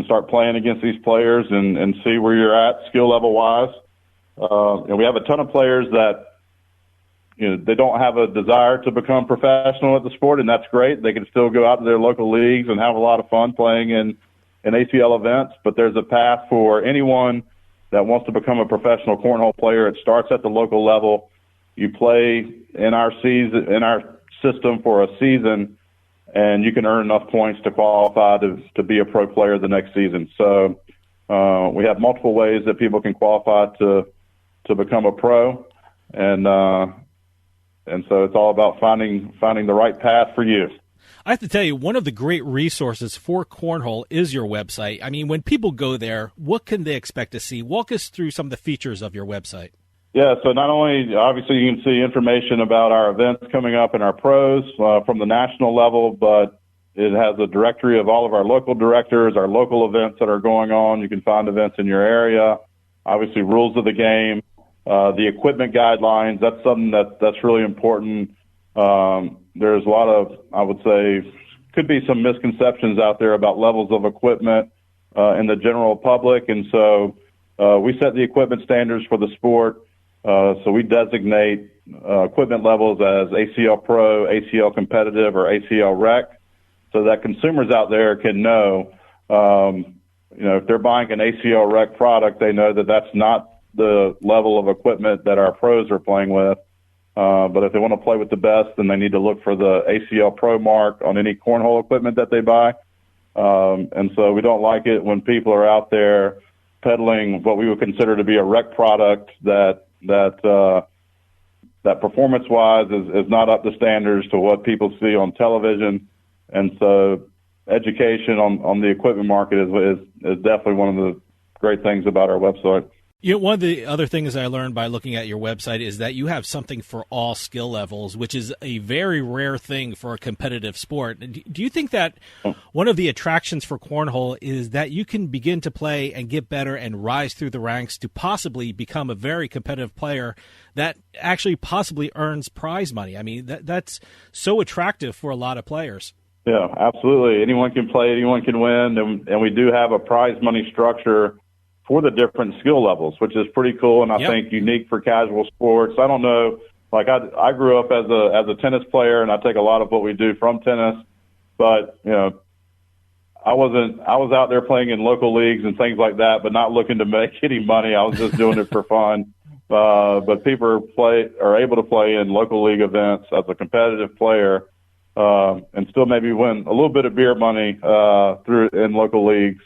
start playing against these players and see where you're at skill level wise. And we have a ton of players that, they don't have a desire to become professional at the sport, and that's great. They can still go out to their local leagues and have a lot of fun playing in ACL events, but there's a path for anyone that wants to become a professional cornhole player. It starts at the local level. You play in our system for a season, and you can earn enough points to qualify to be a pro player the next season. So we have multiple ways that people can qualify to become a pro, and so it's all about finding the right path for you. I have to tell you, one of the great resources for cornhole is your website. I mean, when people go there, what can they expect to see? Walk us through some of the features of your website. Yeah, so not only, obviously, you can see information about our events coming up and our pros from the national level, but it has a directory of all of our local directors, our local events that are going on. You can find events in your area. obviously rules of the game, the equipment guidelines. That's something that's really important. There's a lot of, I would say, could be some misconceptions out there about levels of equipment in the general public. And so we set the equipment standards for the sport. So we designate equipment levels as ACL Pro, ACL Competitive, or ACL Rec, so that consumers out there can know, if they're buying an ACL Rec product, they know that that's not the level of equipment that our pros are playing with. But if they want to play with the best, then they need to look for the ACL Pro mark on any cornhole equipment that they buy. And so we don't like it when people are out there peddling what we would consider to be a rec product that performance-wise is not up to standards to what people see on television. And so education on the equipment market is definitely one of the great things about our website. One of the other things I learned by looking at your website is that you have something for all skill levels, which is a very rare thing for a competitive sport. Do you think that one of the attractions for cornhole is that you can begin to play and get better and rise through the ranks to possibly become a very competitive player that actually possibly earns prize money? I mean, that's so attractive for a lot of players. Yeah, absolutely. Anyone can play, anyone can win, and we do have a prize money structure for the different skill levels, which is pretty cool, and I think unique for casual sports. I don't know, like I grew up as a tennis player, and I take a lot of what we do from tennis, but I was out there playing in local leagues and things like that, but not looking to make any money. I was just doing it for fun. But people are able to play in local league events as a competitive player, and still maybe win a little bit of beer money through in local leagues.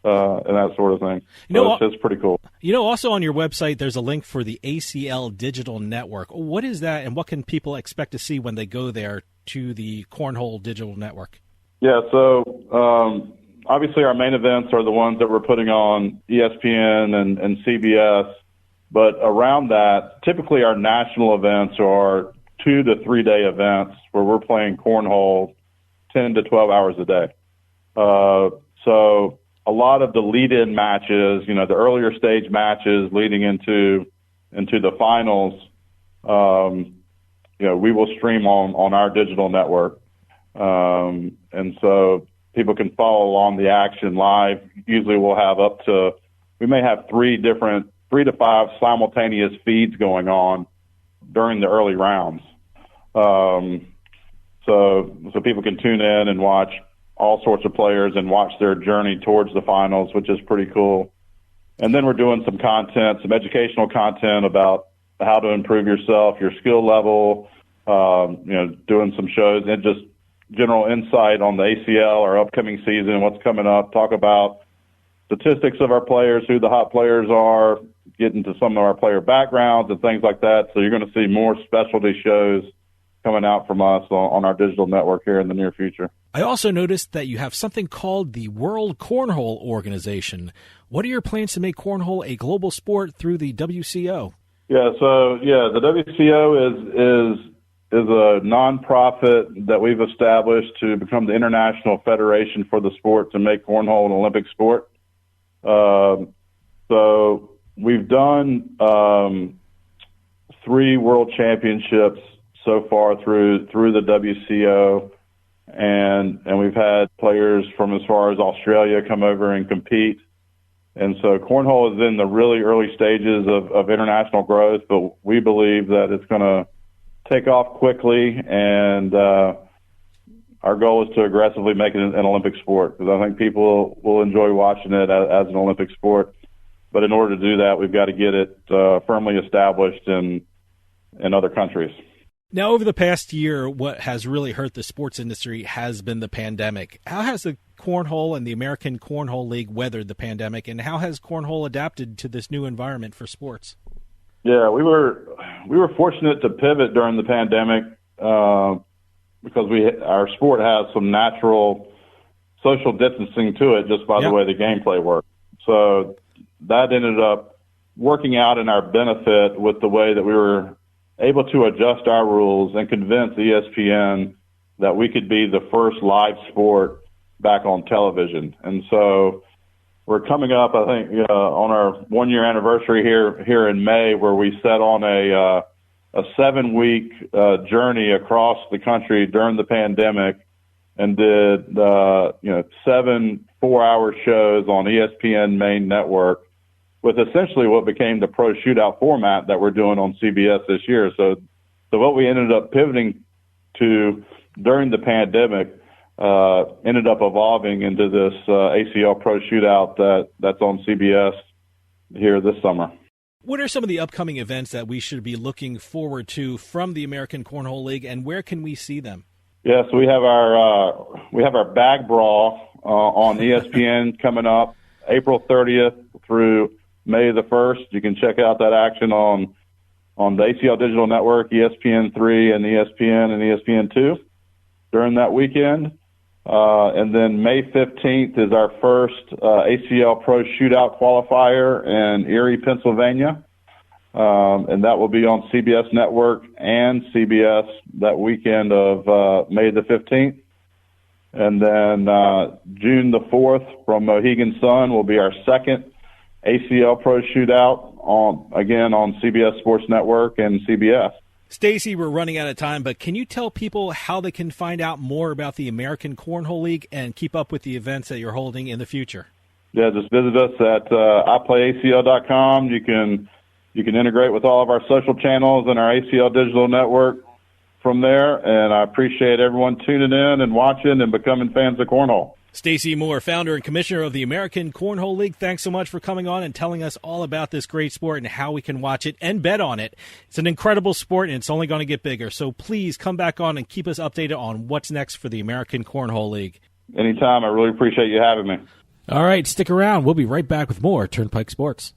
And that sort of thing. It's pretty cool. Also on your website, there's a link for the ACL Digital Network. What is that, and what can people expect to see when they go there to the Cornhole Digital Network? Yeah, so obviously our main events are the ones that we're putting on ESPN and CBS, but around that, typically our national events are 2 to 3 day events where we're playing cornhole 10 to 12 hours a day. So a lot of the lead-in matches, the earlier stage matches leading into the finals, we will stream on our digital network. And so people can follow along the action live. Usually we may have 3 to 5 simultaneous feeds going on during the early rounds. So people can tune in and watch all sorts of players and watch their journey towards the finals, which is pretty cool. And then we're doing some educational content about how to improve yourself, your skill level, doing some shows and just general insight on the ACL, our upcoming season, what's coming up, talk about statistics of our players, who the hot players are, get into some of our player backgrounds and things like that. So you're going to see more specialty shows coming out from us on our digital network here in the near future. I also noticed that you have something called the World Cornhole Organization. What are your plans to make cornhole a global sport through the WCO? The WCO is a nonprofit that we've established to become the international federation for the sport to make cornhole an Olympic sport. So we've done 3 world championships so far through the WCO, and we've had players from as far as Australia come over and compete. And so cornhole is in the really early stages of international growth, but we believe that it's going to take off quickly, and our goal is to aggressively make it an Olympic sport, because I think people will enjoy watching it as an Olympic sport. But in order to do that, we've got to get it firmly established in other countries. Now, over the past year, what has really hurt the sports industry has been the pandemic. How has the Cornhole and the American Cornhole League weathered the pandemic, and how has Cornhole adapted to this new environment for sports? Yeah, we were fortunate to pivot during the pandemic because our sport has some natural social distancing to it just by the way the gameplay works. So that ended up working out in our benefit with the way that we were able to adjust our rules and convince ESPN that we could be the first live sport back on television. And so we're coming up, I think, on our 1-year anniversary here in May, where we set on a 7-week journey across the country during the pandemic and did 7 4-hour shows on ESPN main network with essentially what became the pro shootout format that we're doing on CBS this year. So what we ended up pivoting to during the pandemic ended up evolving into this ACL Pro Shootout that's on CBS here this summer. What are some of the upcoming events that we should be looking forward to from the American Cornhole League, and where can we see them? Yes, we have our Bag Brawl on ESPN coming up April 30th through May the 1st. You can check out that action on the ACL Digital Network, ESPN3 and ESPN2 during that weekend. And then May 15th is our first ACL Pro Shootout qualifier in Erie, Pennsylvania. And that will be on CBS Network and CBS that weekend of May the 15th. And then June the 4th from Mohegan Sun will be our second ACL Pro Shootout on CBS Sports Network and CBS. Stacey, we're running out of time, but can you tell people how they can find out more about the American Cornhole League and keep up with the events that you're holding in the future? Yeah, just visit us at iPlayACL.com. You can integrate with all of our social channels and our ACL Digital Network from there, and I appreciate everyone tuning in and watching and becoming fans of cornhole. Stacey Moore, founder and commissioner of the American Cornhole League, thanks so much for coming on and telling us all about this great sport and how we can watch it and bet on it. It's an incredible sport, and it's only going to get bigger. So please come back on and keep us updated on what's next for the American Cornhole League. Anytime. I really appreciate you having me. All right, stick around. We'll be right back with more Turnpike Sports.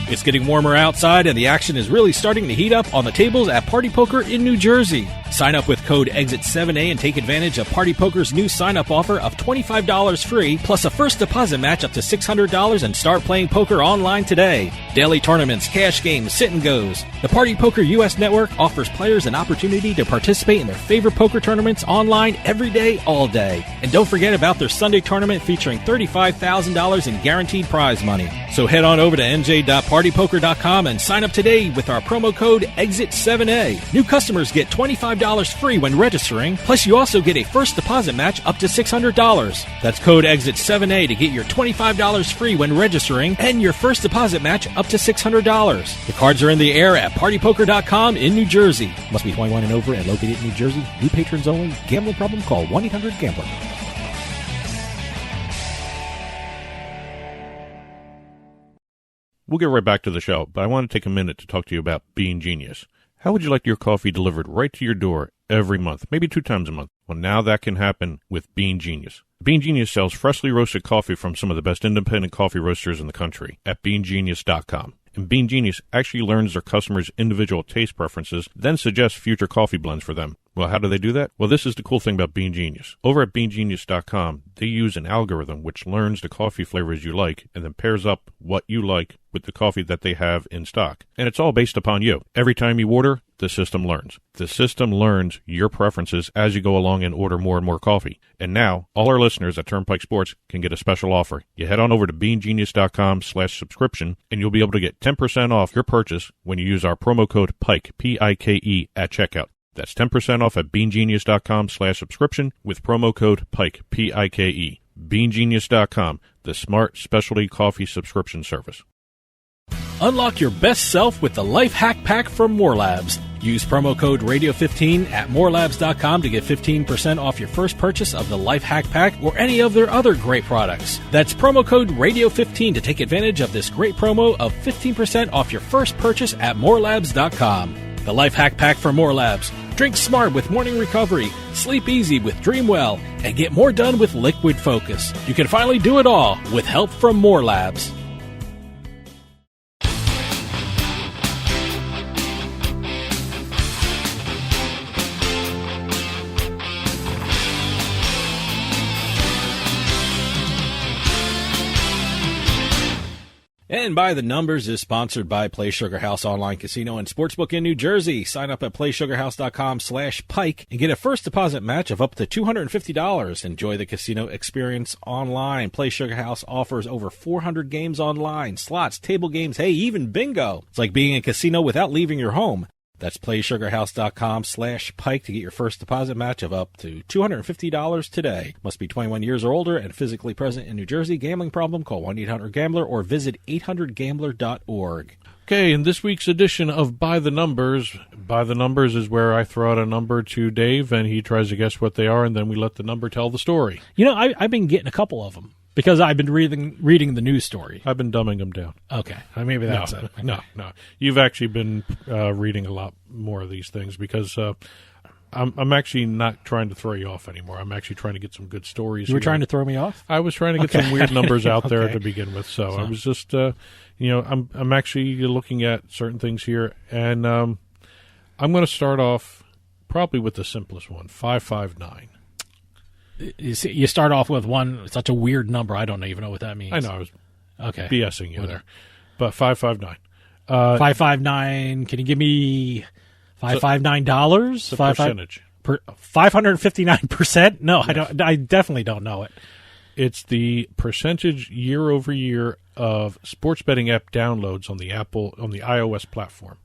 It's getting warmer outside, and the action is really starting to heat up on the tables at Party Poker in New Jersey. Sign up with code EXIT7A and take advantage of Party Poker's new sign-up offer of $25 free, plus a first deposit match up to $600, and start playing poker online today. Daily tournaments, cash games, sit-and-goes. The Party Poker U.S. network offers players an opportunity to participate in their favorite poker tournaments online every day, all day. And don't forget about their Sunday tournament featuring $35,000 in guaranteed prize money. So head on over to nj.partypoker.com and sign up today with our promo code EXIT7A. New customers get $25 free when registering, plus you also get a first deposit match up to $600. That's code EXIT7A to get your $25 free when registering and your first deposit match up to $600. The cards are in the air at partypoker.com in New Jersey. Must be 21 and over and located in New Jersey. New patrons only. Gambling problem? Call 1-800-GAMBLER. We'll get right back to the show, but I want to take a minute to talk to you about Bean Genius. How would you like your coffee delivered right to your door every month, maybe 2 times a month? Well, now that can happen with Bean Genius. Bean Genius sells freshly roasted coffee from some of the best independent coffee roasters in the country at beangenius.com. And Bean Genius actually learns their customers' individual taste preferences, then suggests future coffee blends for them. Well, how do they do that? Well, this is the cool thing about Bean Genius. Over at beangenius.com, they use an algorithm which learns the coffee flavors you like and then pairs up what you like with the coffee that they have in stock. And it's all based upon you. Every time you order, the system learns. The system learns your preferences as you go along and order more and more coffee. And now, all our listeners at Turnpike Sports can get a special offer. You head on over to beangenius.com/subscription, and you'll be able to get 10% off your purchase when you use our promo code PIKE, P-I-K-E, at checkout. That's 10% off at beangenius.com/subscription with promo code PIKE, P-I-K-E. beangenius.com, the smart specialty coffee subscription service. Unlock your best self with the Life Hack Pack from More Labs. Use promo code Radio15 at morelabs.com to get 15% off your first purchase of the Life Hack Pack or any of their other great products. That's promo code Radio15 to take advantage of this great promo of 15% off your first purchase at morelabs.com. The Life Hack Pack from More Labs. Drink smart with morning recovery, sleep easy with Dream Well, and get more done with Liquid Focus. You can finally do it all with help from More Labs. And By the Numbers is sponsored by Play Sugar House Online Casino and Sportsbook in New Jersey. Sign up at playsugarhouse.com/pike and get a first deposit match of up to $250. Enjoy the casino experience online. Play Sugar House offers over 400 games online, slots, table games, hey, even bingo. It's like being in a casino without leaving your home. That's playsugarhouse.com/pike to get your first deposit match of up to $250 today. Must be 21 years or older and physically present in New Jersey. Gambling problem? Call 1-800-GAMBLER or visit 800gambler.org. Okay, in this week's edition of By the Numbers is where I throw out a number to Dave and he tries to guess what they are, and then we let the number tell the story. You know, I've been getting a couple of them. Because I've been reading the news story. I've been dumbing them down. Okay. Maybe that's it. Okay. No. You've actually been reading a lot more of these things because I'm actually not trying to throw you off anymore. I'm actually trying to get some good stories. You were trying to throw me off? I was trying to get some weird numbers out there to begin with. So I was just, I'm actually looking at certain things here. And I'm going to start off probably with the simplest one, 559. You start off with such a weird number. I don't even know what that means. I know. I was BSing you there. But 559. 559. Can you give me $559? The percentage. 559%? No, yes. I definitely don't know it. It's the percentage year over year of sports betting app downloads on the iOS platform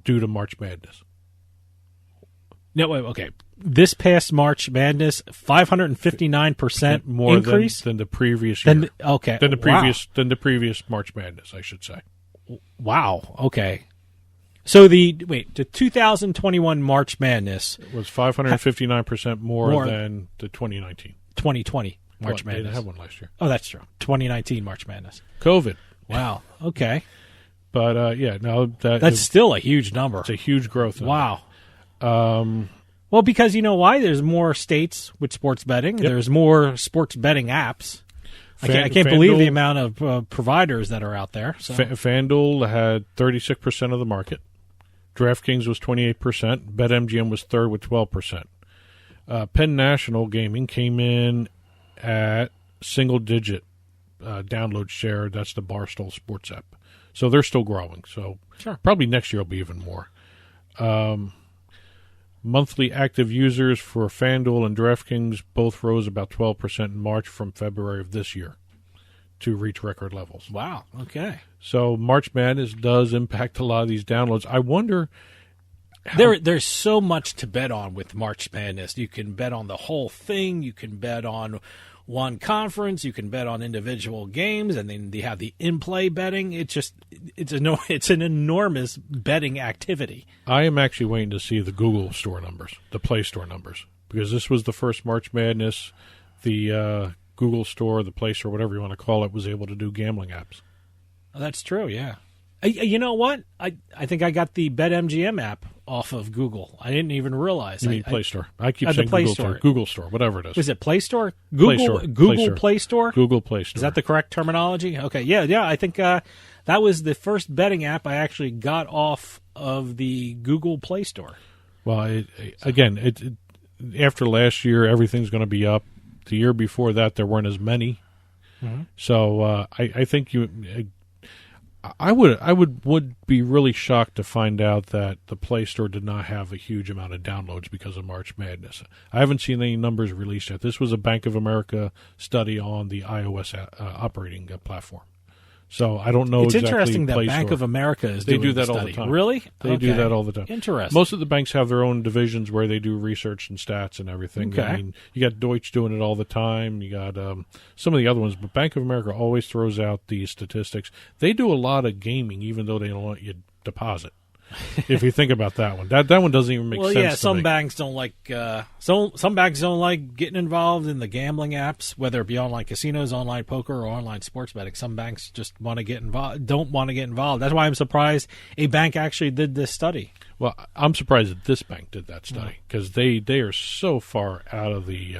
due to March Madness. No, wait, okay. This past March Madness, 559% more increase than the previous year. Than the previous March Madness, I should say. Wow. Okay. So the 2021 March Madness was 559% more than the 2019. 2020 March Madness. They didn't have one last year. Oh, that's true. 2019 March Madness. COVID. Wow. Okay. But that's still a huge number. It's a huge growth number. Wow. Well, because you know why? There's more states with sports betting. Yep. There's more sports betting apps. I can't believe the amount of providers that are out there. So. FanDuel had 36% of the market. Draftkings was 28%. BetMGM was third with 12%. Penn National Gaming came in at single-digit download share. That's the Barstool Sports app. So they're still growing. So probably next year will be even more. Monthly active users for FanDuel and DraftKings both rose about 12% in March from February of this year to reach record levels. Wow. Okay. So March Madness does impact a lot of these downloads. I wonder... There's so much to bet on with March Madness. You can bet on the whole thing. You can bet on one conference. You can bet on individual games, and then they have the in-play betting. It's an enormous betting activity. I am actually waiting to see the Google Store numbers, the Play Store numbers, because this was the first March Madness. The Google Store, the Play Store, whatever you want to call it, was able to do gambling apps. Oh, that's true. Yeah. You know what? I think I got the BetMGM app off of Google. I didn't even realize. You mean Play Store? I keep saying Google Store. Google Store, whatever it is. Is it Play Store? Google Play Store? Google Play Store. Is that the correct terminology? Okay. Yeah. I think that was the first betting app I actually got off of the Google Play Store. Well, after last year, everything's going to be up. The year before that, there weren't as many. Mm-hmm. So I think I would be really shocked to find out that the Play Store did not have a huge amount of downloads because of March Madness. I haven't seen any numbers released yet. This was a Bank of America study on the iOS operating platform. So I don't know it's exactly. It's interesting that Play Bank Store. of America is they doing do that the all study. the time. Really? They do that all the time. Interesting. Most of the banks have their own divisions where they do research and stats and everything. Okay. I mean, you got Deutsche doing it all the time. You got some of the other ones, but Bank of America always throws out the statistics. They do a lot of gaming, even though they don't want you to deposit. If you think about that one, that one doesn't even make sense. Well, yeah, to some me. banks don't like. Some banks don't like getting involved in the gambling apps, whether it be online casinos, online poker, or online sports betting. Some banks just want to get involved. Don't want to get involved. That's why I'm surprised a bank actually did this study. Well, I'm surprised that this bank did that study because they are so far out of the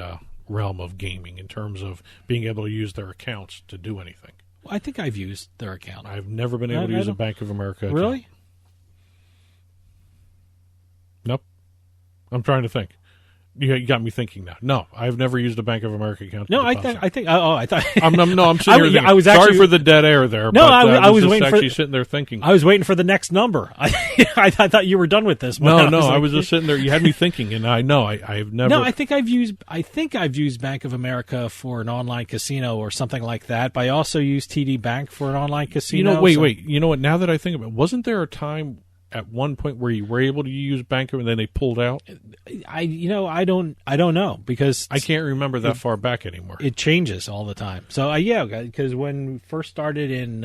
realm of gaming in terms of being able to use their accounts to do anything. Well, I think I've used their account. I've never been able to use a Bank of America account. Really? Nope. I'm trying to think. You got me thinking now. No, I've never used a Bank of America account. No, I think. Oh, I thought. I'm sitting here thinking, I was actually, sorry for the dead air there. No, but, I was waiting actually sitting there thinking. I was waiting for the next number. I thought you were done with this. No, I was just sitting there. You had me thinking, and I've never. No, I think I've used Bank of America for an online casino or something like that. But I also used TD Bank for an online casino. Wait. You know what? Now that I think about it, wasn't there a time at one point where you were able to use Bank of and then they pulled out? I don't know because I can't remember that far back anymore. It changes all the time. So because when we first started in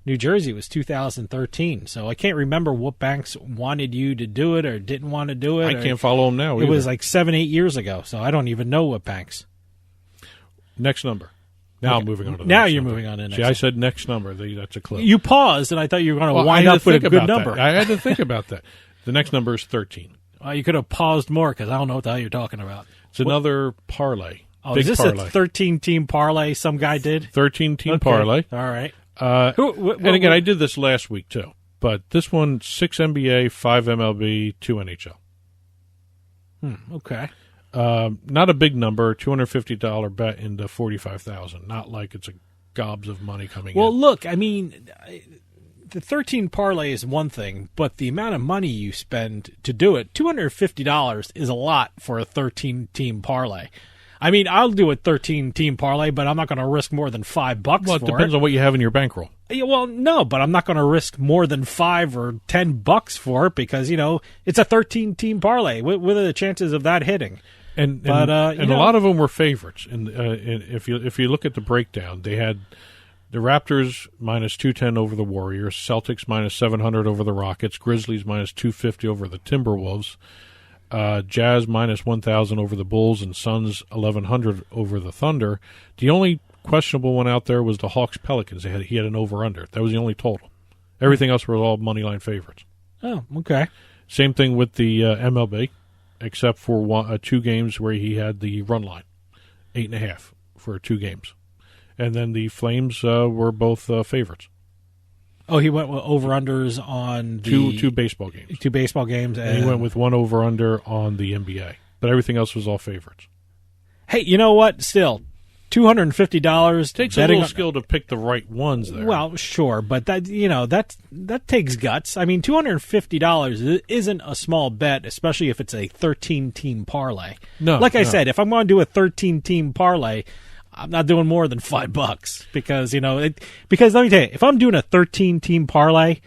New Jersey, it was 2013. So I can't remember what banks wanted you to do it or didn't want to do it. I can't follow them now. It was like 7-8 years ago. So I don't even know what banks. Next number. Now I'm moving on to the now next you're number. moving on to the next. See, I said next number. That's a clue. You paused, and I thought you were going to wind up with a good number. I had to think about that. The next number is 13. You could have paused more because I don't know what the hell you're talking about. It's another parlay. Oh, Big is this parlay. a 13-team parlay some guy did? 13-team parlay. All right. And again, I did this last week too. But this one, 6 NBA, 5 MLB, 2 NHL. Okay. Not a big number, $250 bet into $45,000. Not like it's a gobs of money coming in. Well, look, I mean, the 13 parlay is one thing, but the amount of money you spend to do it, $250 is a lot for a 13-team parlay. I mean, I'll do a 13-team parlay, but I'm not going to risk more than $5 well, for it. Well, it depends on what you have in your bankroll. Yeah, well, no, but I'm not going to risk more than $5 or $10 for it because, it's a 13-team parlay. What are the chances of that hitting? And a lot of them were favorites. And if you look at the breakdown, they had the Raptors minus 210 over the Warriors, Celtics minus 700 over the Rockets, Grizzlies minus 250 over the Timberwolves, Jazz minus 1,000 over the Bulls, and Suns 1,100 over the Thunder. The only questionable one out there was the Hawks Pelicans. He had an over/under. That was the only total. Everything else were all moneyline favorites. Oh, okay. Same thing with the MLB. Except for 2 games where he had the run line, 8.5 for 2 games. And then the Flames were both favorites. Oh, he went with over-unders on the... Two baseball games. 2 baseball games. And he went with 1 over-under on the NBA. But everything else was all favorites. Hey, you know what? Still, $250. Takes a little skill to pick the right ones there. Well, sure, but that takes guts. I mean, $250 isn't a small bet, especially if it's a 13-team parlay. No, like I said, if I'm going to do a 13-team parlay, I'm not doing more than $5 because because let me tell you, if I'm doing a 13-team parlay,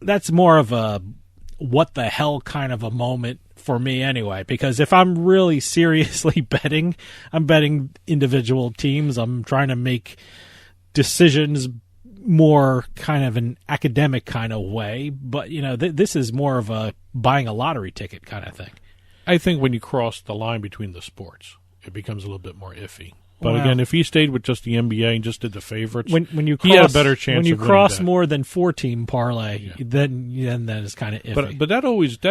that's more of a what the hell kind of a moment for me anyway, because if I'm really seriously betting, I'm betting individual teams. I'm trying to make decisions more kind of an academic kind of way, but this is more of a buying a lottery ticket kind of thing. I think when you cross the line between the sports, it becomes a little bit more iffy. But again, if he stayed with just the NBA and just did the favorites, when you cross, he had a better chance. When you of cross that. more than 4-team parlay, then that is kind of iffy. But that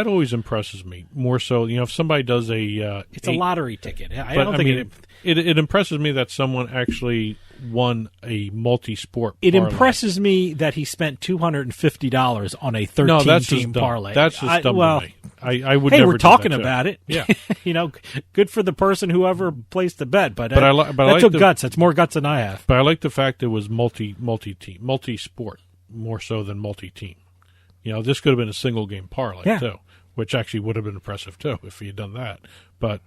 always impresses me more so. If somebody does it's a lottery ticket. I don't think it impresses me that someone actually won a multi-sport. It parlay. impresses me that he spent $250 on a 13-team parlay. That's just dumb to me. I would. Hey, never we're talking do that about it. Yeah, good for the person whoever placed the bet. But that took guts. That's more guts than I have. But I like the fact it was multi-team, multi-sport more so than multi-team. This could have been a single game parlay too, which actually would have been impressive too if he had done that. But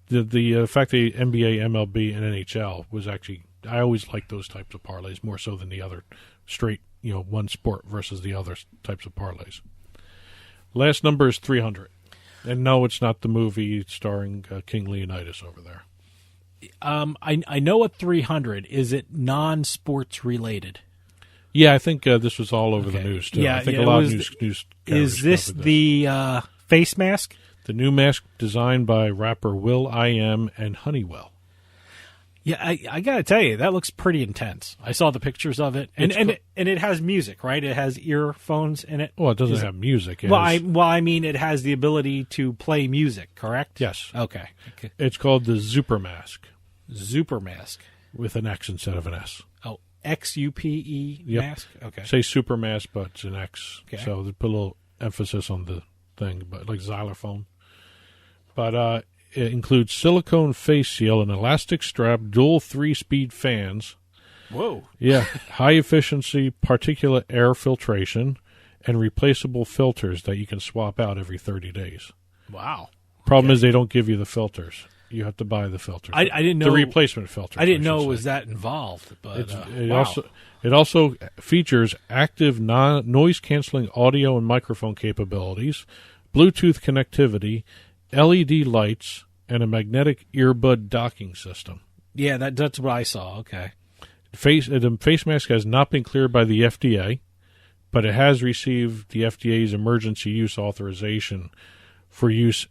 the fact that NBA, MLB, and NHL was actually, I always like those types of parlays more so than the other straight, one sport versus the other types of parlays. Last number is 300. And no, it's not the movie starring King Leonidas over there. I know what 300 is. It non-sports related? Yeah, I think this was all over the news too. Yeah, I think a lot of news. Is this the face mask? The new mask designed by rapper Will.i.am and Honeywell. Yeah, I got to tell you, that looks pretty intense. I saw the pictures of it, and it has music, right? It has earphones in it. Well, it doesn't have music. I mean, it has the ability to play music, correct? Yes. Okay. It's called the Super Mask. Super Mask. With an X instead of an S. Oh, XUPE mask? Okay. Say Super Mask, but it's an X. Okay. So they put a little emphasis on the thing, but like xylophone. But It includes silicone face seal and elastic strap dual 3-speed fans. Whoa. Yeah. High-efficiency particulate air filtration and replaceable filters that you can swap out every 30 days. Wow. Problem is they don't give you the filters. You have to buy the filters. I didn't know. The replacement filters. I didn't know it was that involved. But it also features active noise-canceling audio and microphone capabilities, Bluetooth connectivity, LED lights, and a magnetic earbud docking system. Yeah, that's what I saw. Okay. The face mask has not been cleared by the FDA, but it has received the FDA's emergency use authorization for use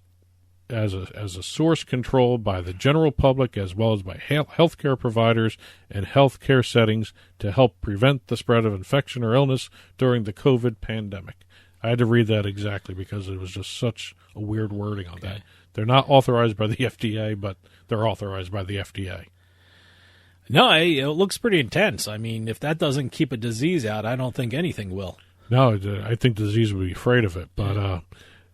as a source controlled by the general public as well as by healthcare providers and healthcare settings to help prevent the spread of infection or illness during the COVID pandemic. I had to read that exactly because it was just such a weird wording on that. They're not authorized by the FDA, but they're authorized by the FDA. No, it looks pretty intense. I mean, if that doesn't keep a disease out, I don't think anything will. No, I think the disease would be afraid of it. But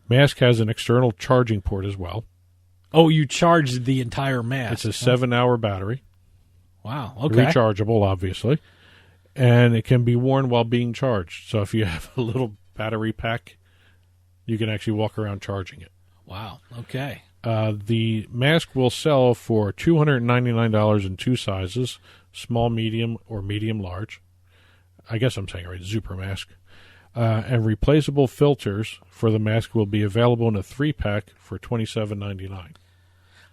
mask has an external charging port as well. Oh, you charged the entire mask. It's a 7-hour battery. Wow, okay. Rechargeable, obviously. And it can be worn while being charged. So if you have a little battery pack, you can actually walk around charging it. Wow, okay. The mask will sell for $299 in 2 sizes, small, medium, or medium large. I guess I'm saying it right, Super Mask. And replaceable filters for the mask will be available in a 3-pack for $27.99.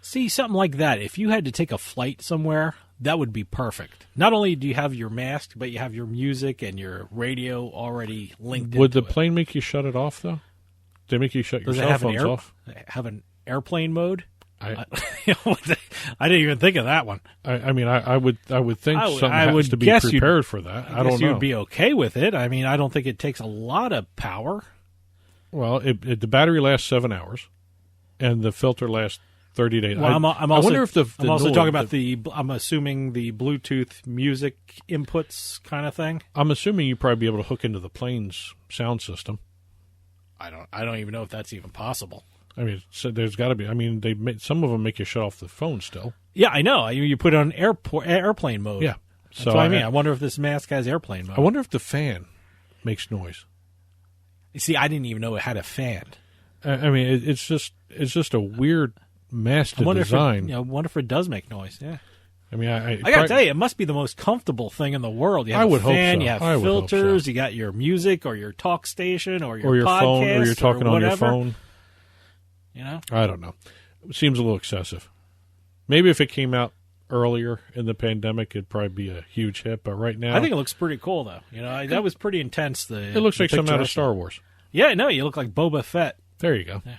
See, something like that. If you had to take a flight somewhere, that would be perfect. Not only do you have your mask, but you have your music and your radio already linked Would the into it. plane make you shut it off, though? They make you shut your cell phones off? Have an airplane mode? I didn't even think of that one. I mean, I would think something I has would to be guess prepared for that. I don't know. You'd be okay with it. I mean, I don't think it takes a lot of power. Well, the battery lasts 7 hours, and the filter lasts 30 days. Well, I'm I wonder if I'm also talking about I'm assuming the Bluetooth music inputs kind of thing. I'm assuming you'd probably be able to hook into the plane's sound system. I don't even know if that's even possible. I mean, so there's got to be. I mean, some of them make you shut off the phone still. Yeah, I know. You put it on airplane mode. Yeah, that's what I mean. I wonder if this mask has airplane mode. I wonder if the fan makes noise. You see, I didn't even know it had a fan. I mean, it's just a weird mask to design. I wonder if it does make noise. Yeah. I mean, I got to tell you, it must be the most comfortable thing in the world. You have a fan, you have filters, you got your music or your talk station or your podcast phone, or you're talking on your phone. You know? I don't know. It seems a little excessive. Maybe if it came out earlier in the pandemic, it'd probably be a huge hit. But right now, I think it looks pretty cool, though. You know, that was pretty intense. It looks like something out of Star Wars. Yeah, no, you look like Boba Fett. There you go. Yeah.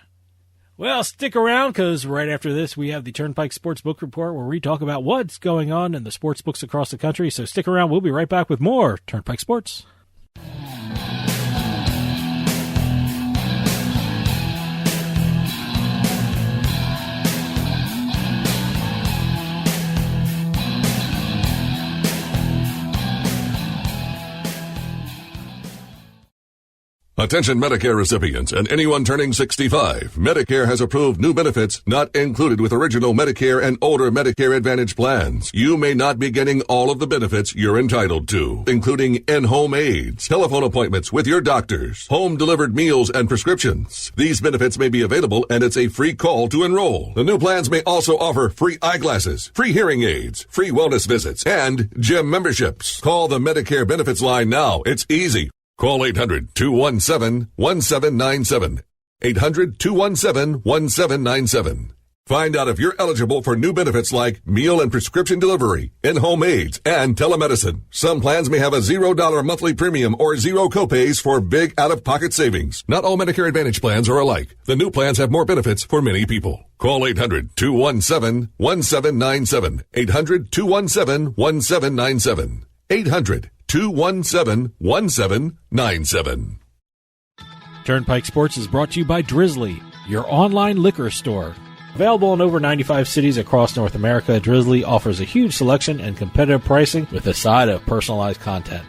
Well, stick around because right after this, we have the Turnpike Sports Book Report where we talk about what's going on in the sports books across the country. So stick around. We'll be right back with more Turnpike Sports. Attention Medicare recipients and anyone turning 65. Medicare has approved new benefits not included with original Medicare and older Medicare Advantage plans. You may not be getting all of the benefits you're entitled to, including in-home aids, telephone appointments with your doctors, home-delivered meals and prescriptions. These benefits may be available and it's a free call to enroll. The new plans may also offer free eyeglasses, free hearing aids, free wellness visits, and gym memberships. Call the Medicare benefits line now. It's easy. Call 800-217-1797. 800-217-1797. Find out if you're eligible for new benefits like meal and prescription delivery, in-home aids, and telemedicine. Some plans may have a $0 monthly premium or zero copays for big out-of-pocket savings. Not all Medicare Advantage plans are alike. The new plans have more benefits for many people. Call 800-217-1797. 800-217-1797. 800-217-1797. Turnpike Sports is brought to you by Drizzly, your online liquor store. Available in over 95 cities across North America, Drizzly offers a huge selection and competitive pricing with a side of personalized content.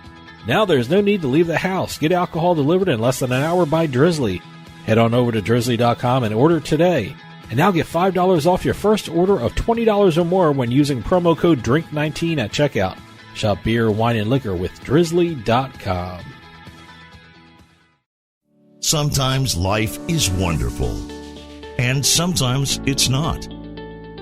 Now there's no need to leave the house. Get alcohol delivered in less than an hour by Drizzly. Head on over to drizzly.com and order today. And now get $5 off your first order of $20 or more when using promo code DRINK19 at checkout. Shop beer, wine, and liquor with Drizzly.com. Sometimes life is wonderful, and sometimes it's not.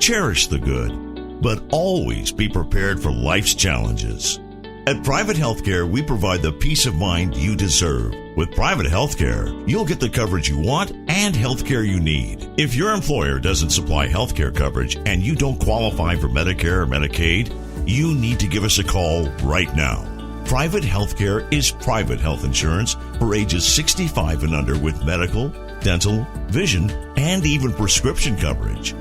Cherish the good, but always be prepared for life's challenges. At Private Healthcare, we provide the peace of mind you deserve. With Private Healthcare, you'll get the coverage you want and healthcare you need. If your employer doesn't supply healthcare coverage and you don't qualify for Medicare or Medicaid, you need to give us a call right now. Private Healthcare is private health insurance for ages 65 and under with medical, dental, vision, and even prescription coverage.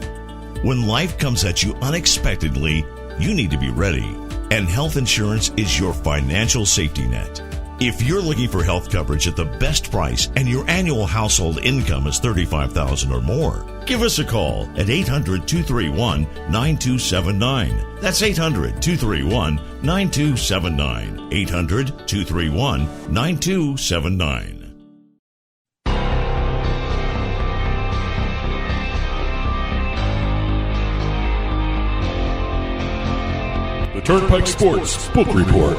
When life comes at you unexpectedly, you need to be ready. And health insurance is your financial safety net. If you're looking for health coverage at the best price and your annual household income is $35,000 or more, give us a call at 800-231-9279. That's 800-231-9279. 800-231-9279. The Turnpike Sports Book Report.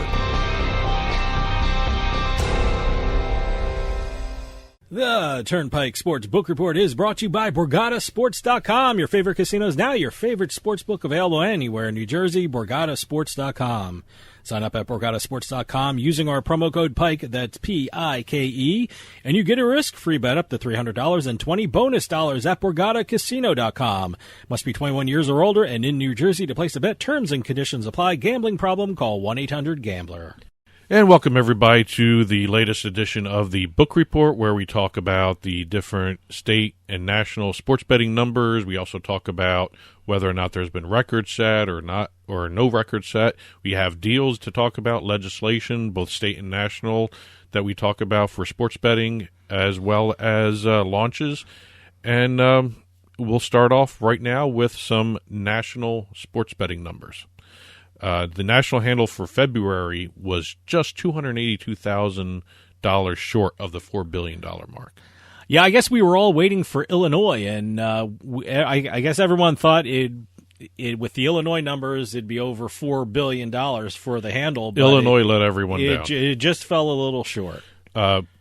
The Turnpike Sports Book Report is brought to you by BorgataSports.com. Your favorite casinos now, your favorite sports book available anywhere in New Jersey, BorgataSports.com. Sign up at BorgataSports.com using our promo code PIKE, that's P-I-K-E, and you get a risk-free bet up to $300 and 20 bonus dollars at BorgataCasino.com. Must be 21 years or older and in New Jersey to place a bet. Terms and conditions apply. Gambling problem? Call 1-800-GAMBLER. And welcome, everybody, to the latest edition of the Book Report, where we talk about the different state and national sports betting numbers. We also talk about whether or not there's been records set or not, or no record set. We have deals to talk about, legislation, both state and national, that we talk about for sports betting, as well as launches. And we'll start off right now with some national sports betting numbers. The national handle for February was just $282,000 short of the $4 billion mark. Yeah, I guess we were all waiting for Illinois, and I guess everyone thought it with the Illinois numbers, it'd be over $4 billion for the handle. But Illinois let everyone down. It just fell a little short.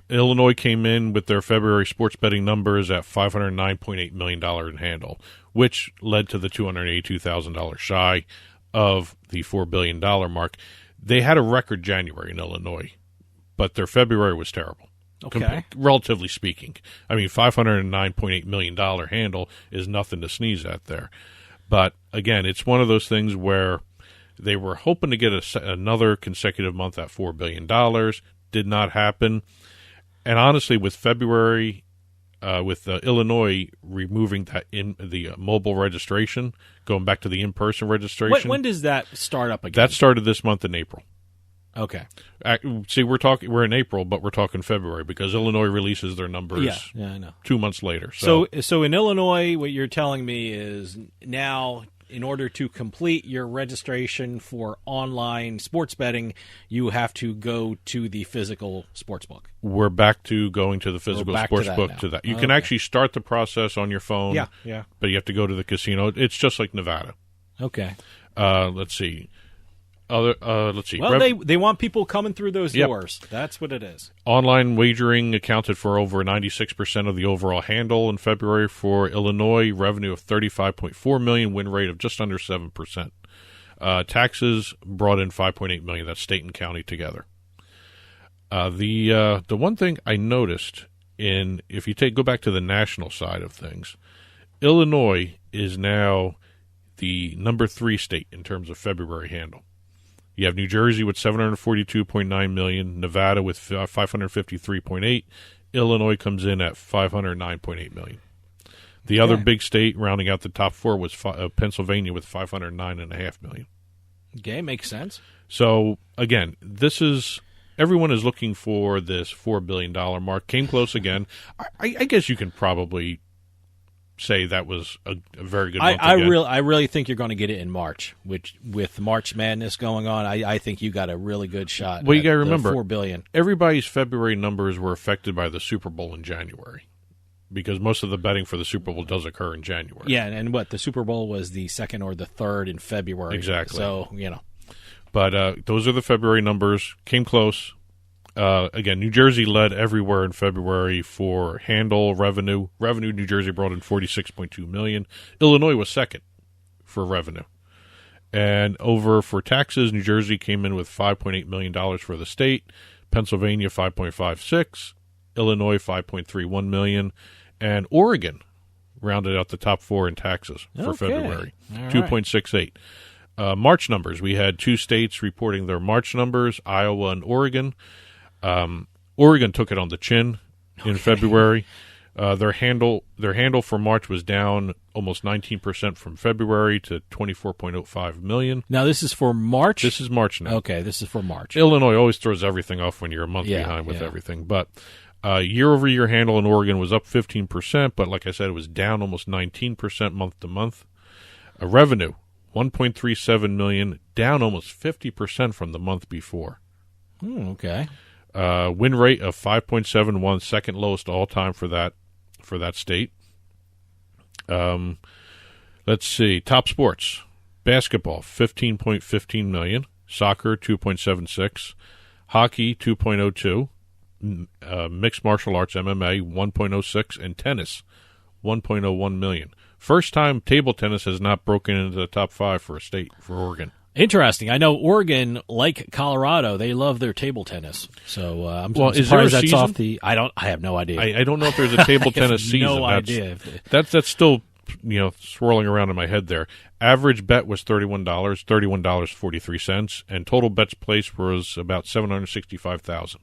Illinois came in with their February sports betting numbers at $509.8 million in handle, which led to the $282,000 shy of the $4 billion mark. They had a record January in Illinois, but their February was terrible. Okay. Relatively speaking. I mean, $509.8 million handle is nothing to sneeze at there. But, again, it's one of those things where they were hoping to get another consecutive month at $4 billion. Did not happen. And, honestly, with February, with Illinois removing that in the mobile registration, going back to the in-person registration. When does that start up again? That started this month in April. Okay. See, we're in April, but we're talking February because Illinois releases their numbers. Yeah, I know. 2 months later. So in Illinois, what you're telling me is now, in order to complete your registration for online sports betting, you have to go to the physical sports book. We're back to going to the physical sports book now. to that. You can actually start the process on your phone. Yeah. But you have to go to the casino. It's just like Nevada. Okay. Let's see. Let's see. Well, they want people coming through those doors. That's what it is. Online wagering accounted for over 96% of the overall handle in February for Illinois. Revenue of $35.4 million, win rate of just under 7%. Taxes brought in $5.8 million. That's state and county together. The one thing I noticed if you go back to the national side of things, Illinois is now the number 3 state in terms of February handle. You have New Jersey with $742.9 million, Nevada with $553.8, Illinois comes in at $509.8 million. The other big state rounding out the top 4 was Pennsylvania with $509.5 million. Okay, makes sense. So again, everyone is looking for this $4 billion mark. Came close again. I guess you can probably say that was a very good month I really think you're going to get it in March, which with March Madness going on, I think you got a really good shot. Well, you got to remember, $4 billion. Everybody's February numbers were affected by the Super Bowl in January because most of the betting for the Super Bowl does occur in January. Yeah, and the Super Bowl was the 2nd or the 3rd in February. Exactly. So, But those are the February numbers. Came close. Again, New Jersey led everywhere in February for handle revenue. New Jersey brought in $46.2 million. Illinois was second for revenue. And over for taxes, New Jersey came in with $5.8 million for the state. Pennsylvania, $5.56. Illinois, $5.31 million. And Oregon rounded out the top 4 in taxes for February, $2.68. March numbers. We had 2 states reporting their March numbers, Iowa and Oregon. Oregon took it on the chin in February. Their handle for March was down almost 19% from February to $24.05 million. Now, this is for March? This is March now. Okay, this is for March. Illinois always throws everything off when you're a month behind with everything. But year-over-year handle in Oregon was up 15%, but like I said, it was down almost 19% month to month. Revenue, $1.37 million, down almost 50% from the month before. Okay. Win rate of 5.71, second lowest all time for that state. Let's see. Top sports. Basketball, $15.15 million. Soccer, $2.76. Hockey, $2.02. Mixed martial arts, MMA, $1.06. And tennis, $1.01 million. First time table tennis has not broken into the top 5 for a state, for Oregon. Interesting. I know Oregon, like Colorado, they love their table tennis. So I'm surprised that's off the. I have no idea. I don't know if there's a table tennis season. No idea. That's still swirling around in my head there. Average bet was $31.43, and total bets placed was about 765,000.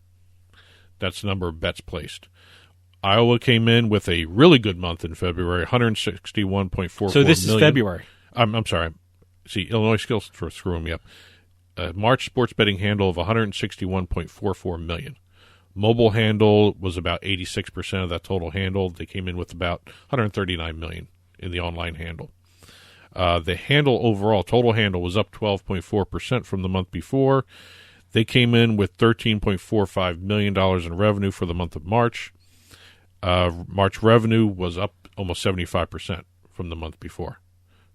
That's the number of bets placed. Iowa came in with a really good month in February, 161.44. So this is February. I'm sorry. See, Illinois skills for screwing me up. March sports betting handle of $161.44 million. Mobile handle was about 86% of that total handle. They came in with about $139 million in the online handle. The handle overall, total handle, was up 12.4% from the month before. They came in with $13.45 million in revenue for the month of March. March revenue was up almost 75% from the month before.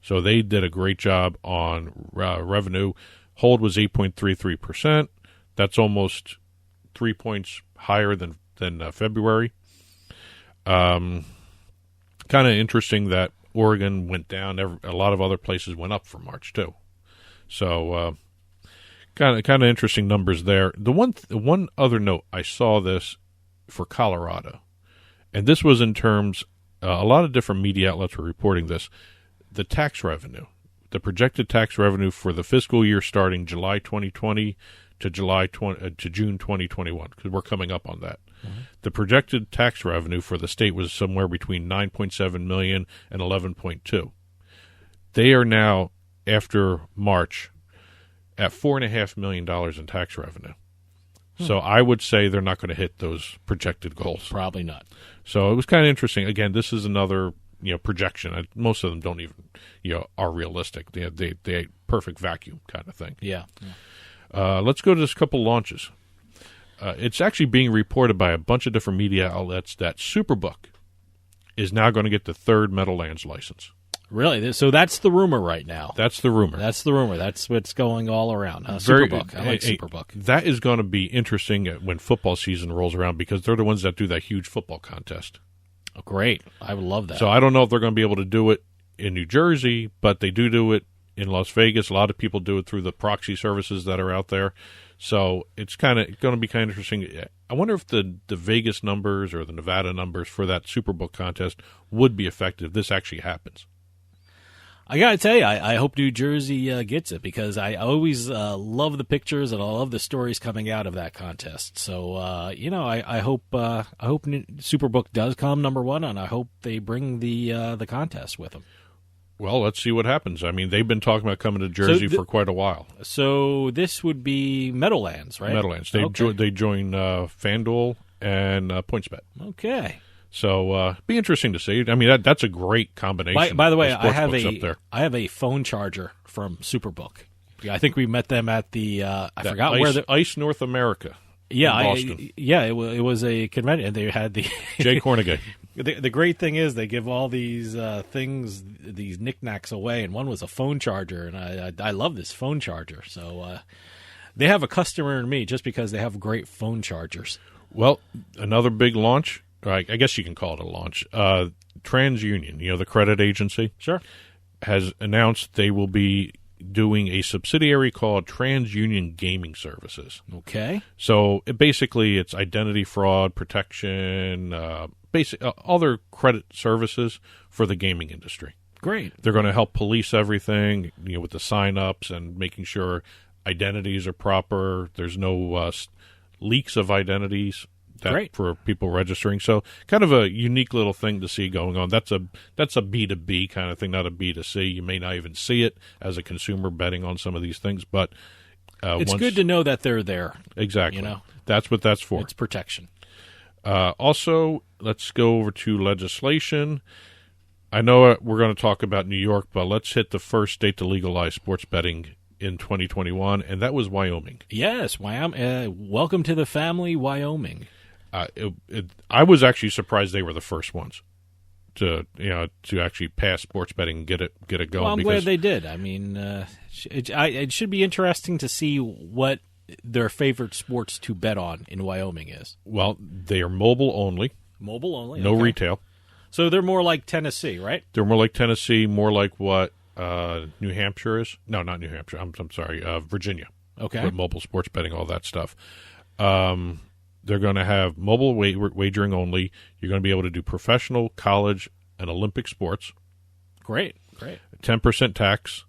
So they did a great job on revenue. Hold was 8.33%. That's almost 3 points higher than February. Kind of interesting that Oregon went down. A lot of other places went up for March too. So kind of interesting numbers there. The one other note, I saw this for Colorado, and this was in terms. A lot of different media outlets were reporting this. The tax revenue, the projected tax revenue for the fiscal year starting July 2020 to June 2021, because we're coming up on that. Mm-hmm. The projected tax revenue for the state was somewhere between $9.7 million and $11.2. They are now, after March, at $4.5 million in tax revenue. So I would say they're not going to hit those projected goals. Probably not. So it was kind of interesting. Again, this is another projection. Most of them don't even are realistic. They perfect vacuum kind of thing. Yeah. Let's go to this couple launches. It's actually being reported by a bunch of different media outlets that Superbook is now going to get the 3rd Meadowlands license. Really? So that's the rumor right now. That's the rumor. That's what's going all around. Superbook. I like Superbook. That is going to be interesting when football season rolls around, because they're the ones that do that huge football contest. Oh, great. I would love that. So I don't know if they're going to be able to do it in New Jersey, but they do it in Las Vegas. A lot of people do it through the proxy services that are out there. So it's kind of going to be kind of interesting. I wonder if the Vegas numbers or the Nevada numbers for that Superbook contest would be effective if this actually happens. I got to tell you, I hope New Jersey gets it, because I always love the pictures and I love the stories coming out of that contest. So, I hope Superbook does come number 1, and I hope they bring the contest with them. Well, let's see what happens. I mean, they've been talking about coming to Jersey for quite a while. So this would be Meadowlands, right? Meadowlands. They join FanDuel and PointsBet. Okay. So be interesting to see. I mean, that's a great combination. By the way, I have a phone charger from Superbook. I think we met them at the Ice North America. Yeah, in Boston. It was a convention. They had the Jay Cornegay. The great thing is they give all these things, these knickknacks away, and one was a phone charger, and I love this phone charger. So they have a customer in me just because they have great phone chargers. Well, another big launch, I guess you can call it a launch, TransUnion, the credit agency, sure, has announced they will be doing a subsidiary called TransUnion Gaming Services. Okay. So it's identity fraud protection, other credit services for the gaming industry. Great. They're going to help police everything, with the sign-ups and making sure identities are proper. There's no leaks of identities for people registering. So kind of a unique little thing to see going on. That's a B2B kind of thing, not a B2C. You may not even see it as a consumer betting on some of these things, but it's good to know that they're there. Exactly. That's what that's for. It's protection. Also, let's go over to legislation. I know we're going to talk about New York, but let's hit the first state to legalize sports betting in 2021, and that was Wyoming. Yes, Wyoming. Welcome to the family, Wyoming. I was actually surprised they were the first ones to actually pass sports betting and get it going. Well, I'm glad they did. I mean, it should be interesting to see what their favorite sports to bet on in Wyoming is. Well, they are mobile only. Mobile only. No retail. So they're more like Tennessee, right? They're more like Tennessee, more like what New Hampshire is. No, not New Hampshire. I'm sorry, Virginia. Okay. With mobile sports betting, all that stuff. They're going to have mobile wagering only. You're going to be able to do professional, college, and Olympic sports. Great. 10% tax.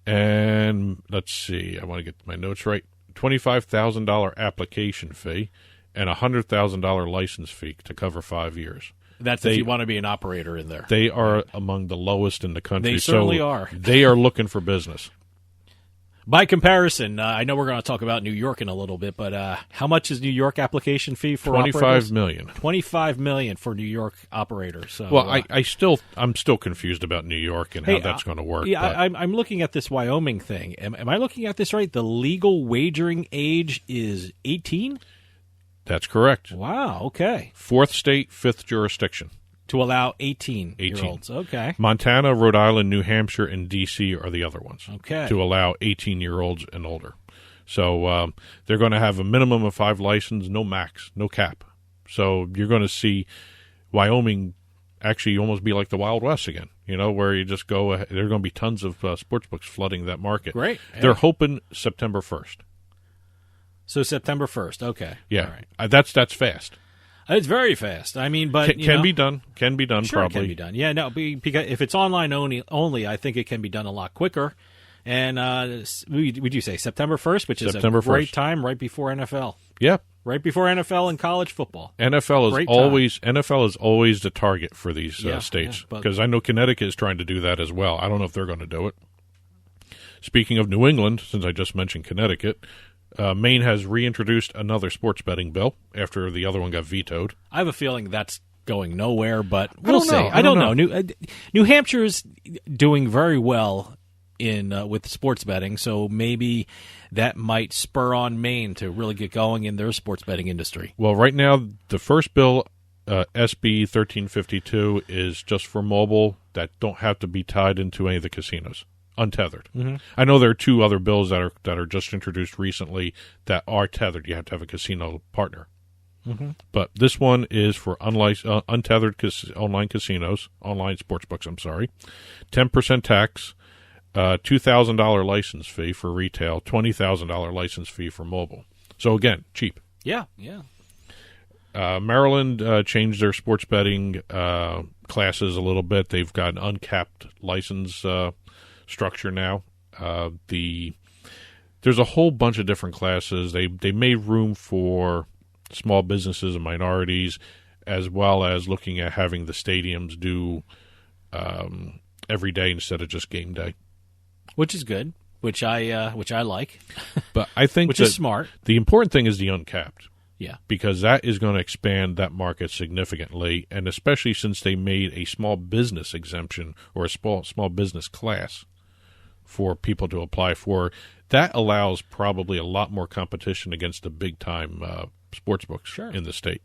And let's see, I want to get my notes right. $25,000 application fee and a $100,000 license fee to cover 5 years. That's if you want to be an operator in there. They are among the lowest in the country. They certainly are. They are looking for business. By comparison, I know we're going to talk about New York in a little bit, but how much is New York application fee for operators? $25 million. $25 million for New York operators. So, well, I'm still confused about New York and how that's going to work. Yeah, I'm looking at this Wyoming thing. Am I looking at this right? The legal wagering age is 18? That's correct. Wow. Okay. Fourth state, fifth jurisdiction. To allow 18-year-olds. Okay. Montana, Rhode Island, New Hampshire, and D.C. are the other ones. Okay. To allow 18-year-olds and older. So they're going to have a minimum of 5 licenses, no max, no cap. So you're going to see Wyoming actually almost be like the Wild West again, where you just go. There are going to be tons of sports books flooding that market. Great. They're hoping September 1st. So September 1st. Okay. Yeah. All right. That's fast. It's very fast. I mean, but can be done. Can be done. Sure, probably it can be done. Yeah, no, because if it's online only, I think it can be done a lot quicker. And would you say September 1st, which is September a great 1st. time right before NFL? Yep. Right before NFL and college football. NFL is always the target for these states because I know Connecticut is trying to do that as well. I don't know if they're going to do it. Speaking of New England, since I just mentioned Connecticut. Maine has reintroduced another sports betting bill after the other one got vetoed. I have a feeling that's going nowhere, but we'll see. I don't know. New Hampshire's doing very well with sports betting, so maybe that might spur on Maine to really get going in their sports betting industry. Well, right now, the first bill, SB 1352, is just for mobile that don't have to be tied into any of the casinos. Untethered. Mm-hmm. I know there are 2 other bills that are just introduced recently that are tethered. You have to have a casino partner. Mm-hmm. But this one is for untethered online casinos, online sports books, 10% tax, $2,000 license fee for retail, $20,000 license fee for mobile. So, again, cheap. Yeah. Maryland changed their sports betting classes a little bit. They've got an uncapped license structure now. There's a whole bunch of different classes. They made room for small businesses and minorities, as well as looking at having the stadiums do every day instead of just game day, which is good. Which I like. But I think which is smart. The important thing is the uncapped. Yeah, because that is going to expand that market significantly, and especially since they made a small business exemption or a small business class for people to apply for. That allows probably a lot more competition against the big-time sports books in the state.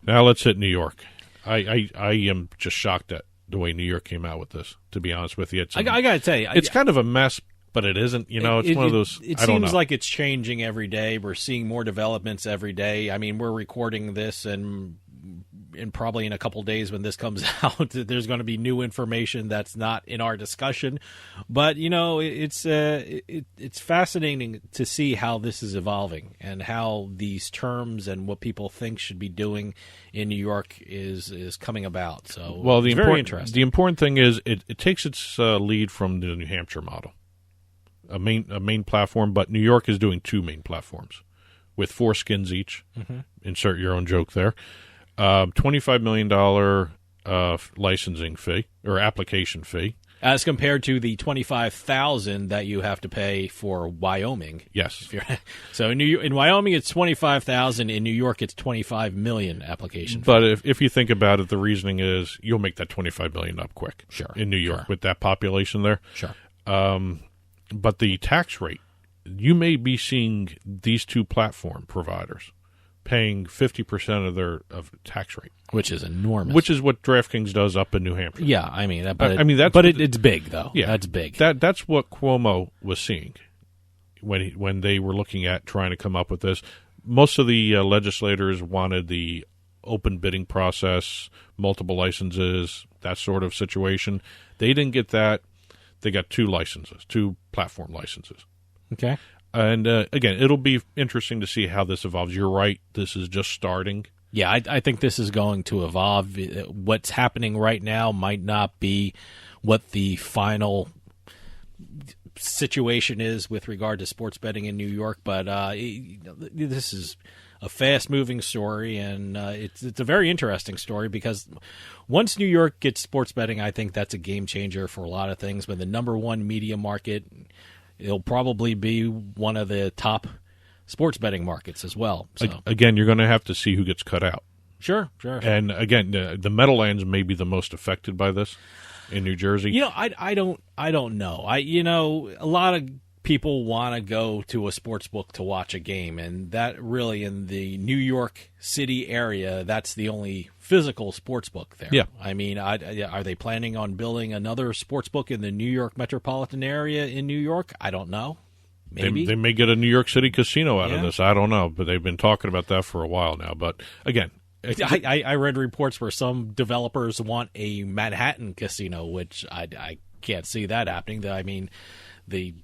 Now let's hit New York. I am just shocked at the way New York came out with this, to be honest with you. I got to tell you. It's kind of a mess, but it isn't. You know, it's one of those, It I don't seems know. like it's changing every day. We're seeing more developments every day. I mean, we're recording this, and probably in a couple days when this comes out, there's going to be new information that's not in our discussion. But, you know, it's fascinating to see how this is evolving and how these terms and what people think should be doing in New York is coming about. So, well, it's very interesting. The important thing is it takes its lead from the New Hampshire model, a main platform, but New York is doing 2 main platforms with 4 skins each. Mm-hmm. Insert your own joke there. $25 million licensing fee or application fee, as compared to the $25,000 that you have to pay for Wyoming. Yes. So in Wyoming it's $25,000. In New York it's $25 million application fee. But if you think about it, the reasoning is you'll make that $25 million up quick. Sure. In New York with that population there. Sure. But the tax rate, you may be seeing these 2 platform providers paying 50% of their tax rate, which is enormous. Which is what DraftKings does up in New Hampshire. Yeah, I mean, it's big though. Yeah, that's big. That's what Cuomo was seeing when they were looking at trying to come up with this. Most of the legislators wanted the open bidding process, multiple licenses, that sort of situation. They didn't get that. They got 2 platform licenses. Okay. And, again, it'll be interesting to see how this evolves. You're right. This is just starting. Yeah, I think this is going to evolve. What's happening right now might not be what the final situation is with regard to sports betting in New York, but this is a fast-moving story, and it's a very interesting story because once New York gets sports betting, I think that's a game changer for a lot of things. When the number 1 media market, it'll probably be one of the top sports betting markets as well. So. Again, you're going to have to see who gets cut out. Sure. And again, the Meadowlands may be the most affected by this in New Jersey. You know, I don't know. A lot of people want to go to a sports book to watch a game, and that really in the New York City area, that's the only physical sports book there. Yeah. I mean, are they planning on building another sports book in the New York metropolitan area in New York? I don't know. Maybe. They may get a New York City casino out of this. I don't know, but they've been talking about that for a while now. But again, I read reports where some developers want a Manhattan casino, which I can't see that happening. I mean, the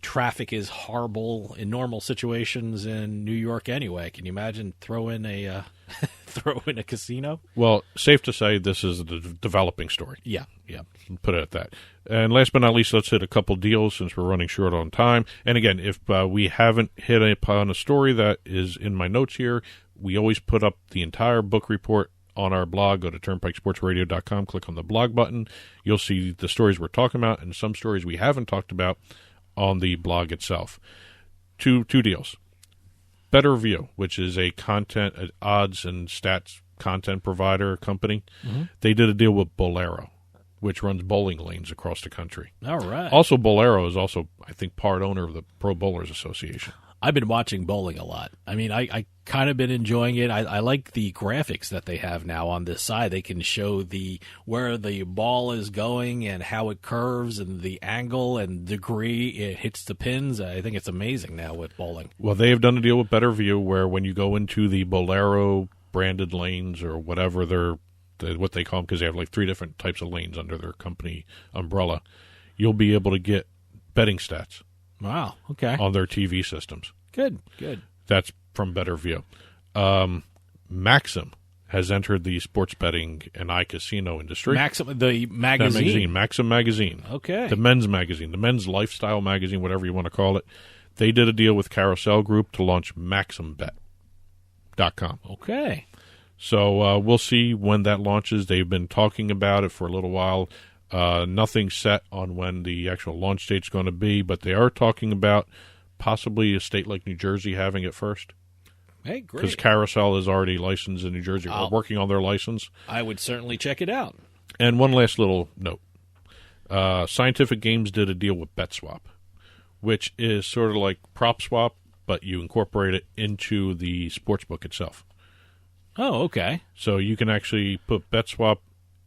traffic is horrible in normal situations in New York anyway. Can you imagine throw in a casino? Well, safe to say this is a developing story. Yeah. Put it at that. And last but not least, let's hit a couple deals since we're running short on time. And again, if we haven't hit upon a story that is in my notes here, we always put up the entire book report on our blog. Go to turnpikesportsradio.com, click on the blog button. You'll see the stories we're talking about and some stories we haven't talked about on the blog itself. Two deals. Better View, which is a content, odds and stats content provider company. Mm-hmm. They did a deal with Bolero, which runs bowling lanes across the country. All right. Also, Bolero is also, I think, part owner of the Pro Bowlers Association. I've been watching bowling a lot. I mean, I kind of been enjoying it. I like the graphics that they have now on this side. They can show where the ball is going and how it curves and the angle and degree it hits the pins. I think it's amazing now with bowling. Well, they have done a deal with Better View where when you go into the Bolero branded lanes or whatever what they call them, because they have like 3 different types of lanes under their company umbrella, you'll be able to get betting stats. Wow. Okay. On their TV systems. Good. That's from Better View. Maxim has entered the sports betting and iCasino industry. Maxim, the magazine. Maxim magazine. Okay. The men's magazine, the men's lifestyle magazine, whatever you want to call it. They did a deal with Carousel Group to launch MaximBet.com. Okay. So we'll see when that launches. They've been talking about it for a little while. Nothing set on when the actual launch date's going to be, but they are talking about possibly a state like New Jersey having it first. Hey, great. Because Carousel is already licensed in New Jersey. We're working on their license. I would certainly check it out. And one last little note. Scientific Games did a deal with BetSwap, which is sort of like PropSwap, but you incorporate it into the sportsbook itself. Oh, okay. So you can actually put BetSwap.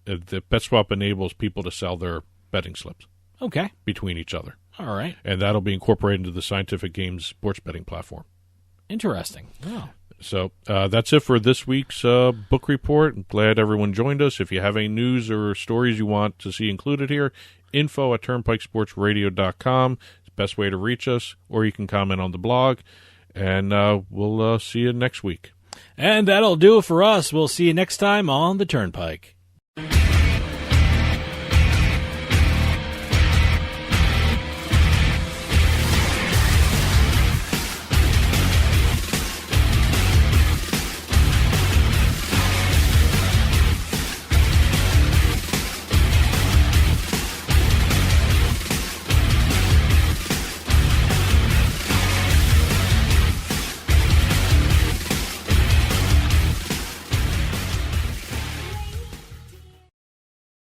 The BetSwap enables people to sell their betting slips. Okay. Between each other. All right. And that'll be incorporated into the Scientific Games sports betting platform. Interesting. Wow. So that's it for this week's book report. I'm glad everyone joined us. If you have any news or stories you want to see included here, info@turnpikesportsradio.com is the best way to reach us, or you can comment on the blog, and we'll see you next week. And that'll do it for us. We'll see you next time on the Turnpike.